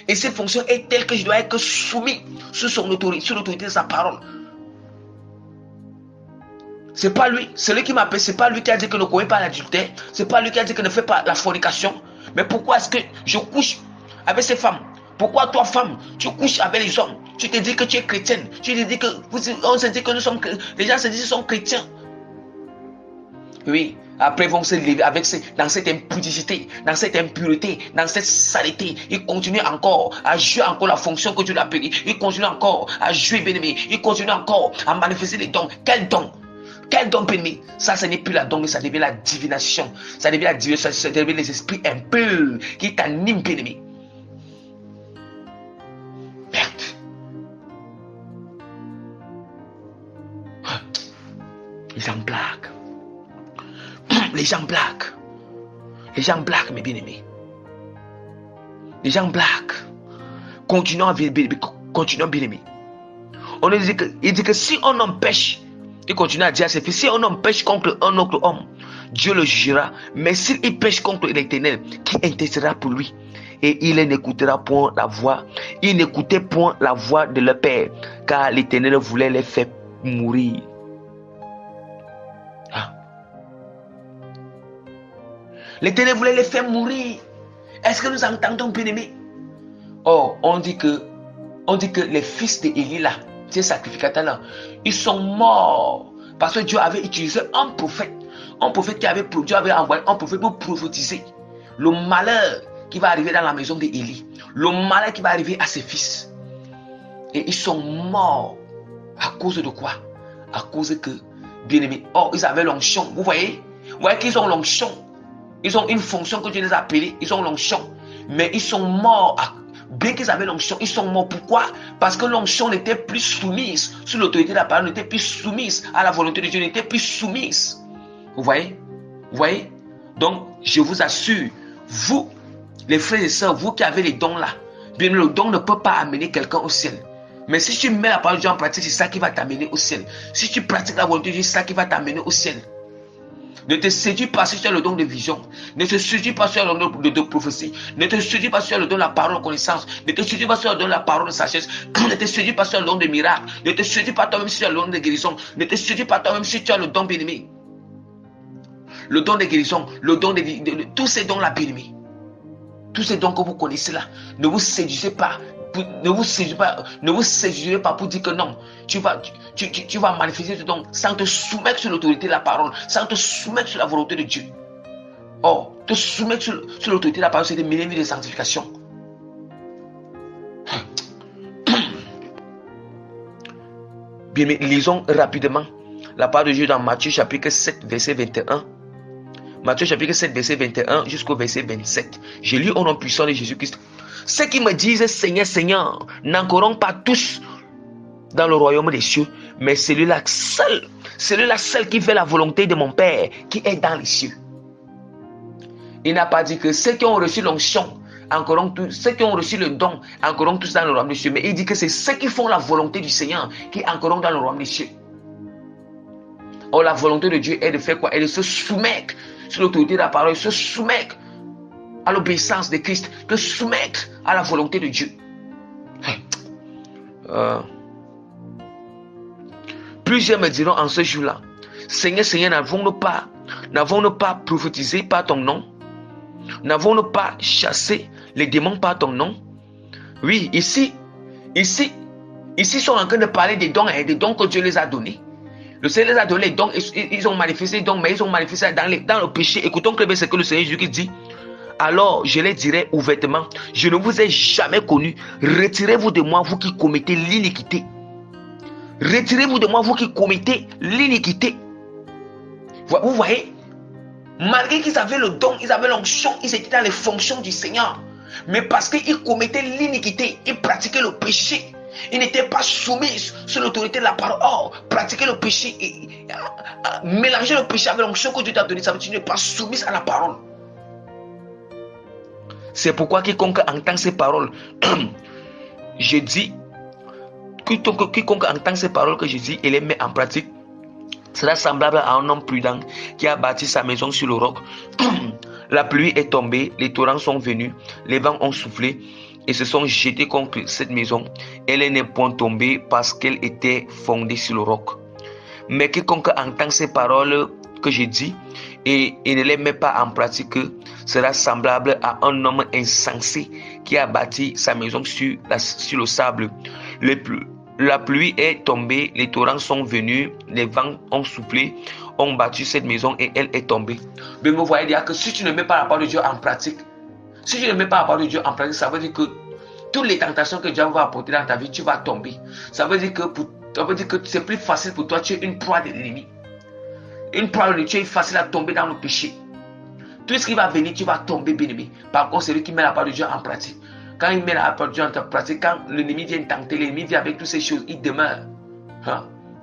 Et cette fonction est telle que je dois être soumis sous l'autorité de sa parole. C'est pas lui. Celui qui m'a appelé, c'est pas lui qui a dit que ne commet pas l'adultère. C'est pas lui qui a dit que ne fait pas la fornication. Mais pourquoi est-ce que je couche avec ces femmes? Pourquoi toi, femme, tu couches avec les hommes? Tu te dis que tu es chrétienne. Tu te dis que on se dit que nous sommes, les gens se disent qu'ils sont chrétiens. Oui, après ils vont se lever dans cette impudicité, dans cette impureté, dans cette saleté. Ils continuent encore à jouer encore la fonction que Dieu l'a appelée. Ils continuent encore à jouer bien-aimé. Ils continuent encore à manifester les dons. Quel don? Quel don bien-aimé? Ça, ce n'est plus la don, mais ça devient la divination. Ça devient les esprits impurs qui t'animent bien-aimé. Merde. Les gens blaguent. Les gens blaguent. Les gens blaguent, mes bien-aimés. Les gens blaguent. Continuons bien-aimés. On dit que si on empêche, il continue à dire à ses fils, si on empêche contre un autre homme, Dieu le jugera. Mais s'il pêche contre l'Éternel, qui intercédera pour lui? Et il n'écoutera point la voix. Il n'écoutait point la voix de leur père, car l'Éternel voulait les faire mourir. Ah. L'Éternel voulait les faire mourir. Est-ce que nous entendons, bien-aimés? Oh, on dit que les fils d'Élie là, ces sacrificateurs-là, ils sont morts parce que Dieu avait utilisé un prophète Dieu avait envoyé un prophète pour prophétiser le malheur qui va arriver dans la maison d'Élie, le malheur qui va arriver à ses fils. Et ils sont morts à cause de quoi? À cause que, bien aimé, oh, ils avaient l'onction. Vous voyez qu'ils ont l'onction. Ils ont une fonction que Dieu les a appelés. Ils ont l'onction. Mais ils sont morts bien qu'ils avaient l'onction, ils sont morts. Pourquoi? Parce que l'onction n'était plus soumise sous l'autorité de la parole, n'était plus soumise à la volonté de Dieu, n'était plus soumise. Vous voyez? Donc, je vous assure, vous, les frères et sœurs, vous qui avez les dons là, bien le don ne peut pas amener quelqu'un au ciel. Mais si tu mets la parole de Dieu en pratique, c'est ça qui va t'amener au ciel. Si tu pratiques la volonté de Dieu, c'est ça qui va t'amener au ciel. Ne te séduis pas si tu as le don de vision. Ne te séduis pas sur le don de prophétie. Ne te séduis pas sur le don de la parole de connaissance. Ne te séduis pas sur le don de la parole de sagesse. Ne te séduis pas sur le don de miracle. Ne te séduis pas toi-même si tu as le don de guérison. Ne te séduis pas toi-même si tu as le don bien-aimé. Le don de guérison, le don de tous ces dons là, bien-aimé. Tous ces dons que vous connaissez là, ne vous séduisez pas. Ne vous séduisez pas pour dire que non, tu vas manifester ce don sans te soumettre sur l'autorité de la parole, sans te soumettre sur la volonté de Dieu. Oh, te soumettre sur l'autorité de la parole, c'est des millénaires de sanctification. Bien, mais lisons rapidement la parole de Dieu dans Matthieu chapitre 7, verset 21. Matthieu chapitre 7, verset 21 jusqu'au verset 27. J'ai lu au nom puissant de Jésus-Christ. Ceux qui me disent Seigneur, Seigneur, n'entreront pas tous dans le royaume des cieux, mais celui-là seul qui fait la volonté de mon Père qui est dans les cieux. Il n'a pas dit que ceux qui ont reçu l'onction, ceux qui ont reçu le don, entreront tous dans le royaume des cieux, mais il dit que c'est ceux qui font la volonté du Seigneur qui entreront dans le royaume des cieux. Or, la volonté de Dieu est de faire quoi? Elle est de se soumettre sur l'autorité de la parole, se soumettre à l'obéissance de Christ, de soumettre à la volonté de Dieu. Plusieurs me diront en ce jour-là, Seigneur, Seigneur, n'avons-nous pas prophétisé par ton nom? N'avons-nous pas chassé les démons par ton nom? Oui, ici, ils sont en train de parler des dons que Dieu les a donnés. Le Seigneur les a donné les dons, ils ont manifesté les dons, mais ils ont manifesté dans le péché. Écoutons que ce que le Seigneur Jésus dit. Alors je les dirai ouvertement, je ne vous ai jamais connu. Retirez-vous de moi, vous qui commettez l'iniquité. Retirez-vous de moi, vous qui commettez l'iniquité. Vous voyez, malgré qu'ils avaient le don, ils avaient l'onction, ils étaient dans les fonctions du Seigneur. Mais parce qu'ils commettaient l'iniquité, ils pratiquaient le péché. Ils n'étaient pas soumis sous l'autorité de la parole. Oh, pratiquer le péché, mélanger le péché avec l'onction que Dieu t'a donné, ça veut dire que tu n'es pas soumis à la parole. C'est pourquoi quiconque entend ces paroles, je dis, quiconque entend ces paroles que je dis et les met en pratique, sera semblable à un homme prudent qui a bâti sa maison sur le roc. La pluie est tombée, les torrents sont venus, les vents ont soufflé et se sont jetés contre cette maison. Elle n'est point tombée parce qu'elle était fondée sur le roc. Mais quiconque entend ces paroles que je dis et ne les met pas en pratique sera semblable à un homme insensé qui a bâti sa maison sur le sable. La pluie est tombée, les torrents sont venus, les vents ont soufflé, ont battu cette maison et elle est tombée. Mais vous voyez dire que si tu ne mets pas la parole de Dieu en pratique, ça veut dire que toutes les tentations que Dieu va apporter dans ta vie, tu vas tomber. Ça veut dire que c'est plus facile pour toi, tu es une proie de l'ennemi. Une proie de Dieu est facile à tomber dans le péché. Tout ce qui va venir, tu vas tomber, bien-aimé. Par contre, c'est lui qui met la parole de Dieu en pratique. Quand il met la parole de Dieu en pratique, quand l'ennemi vient tenter, l'ennemi vient avec toutes ces choses, il demeure.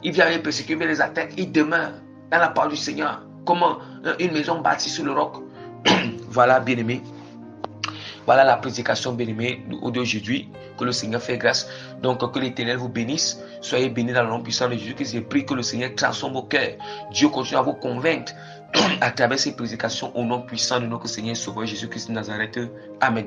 Il vient les persécuter, les attaques, il demeure. dans la parole du Seigneur. Comment une maison bâtie sur le roc. Voilà, bien-aimés. Voilà la prédication, bien-aimés, d'aujourd'hui. Que le Seigneur fait grâce. Donc, que l'Éternel vous bénisse. Soyez bénis dans le nom puissant de Jésus-Christ. Je prie que le Seigneur transforme vos cœurs. Dieu continue à vous convaincre à travers ces prédications au nom puissant de notre Seigneur et Sauveur Jésus-Christ de Nazareth. Amen.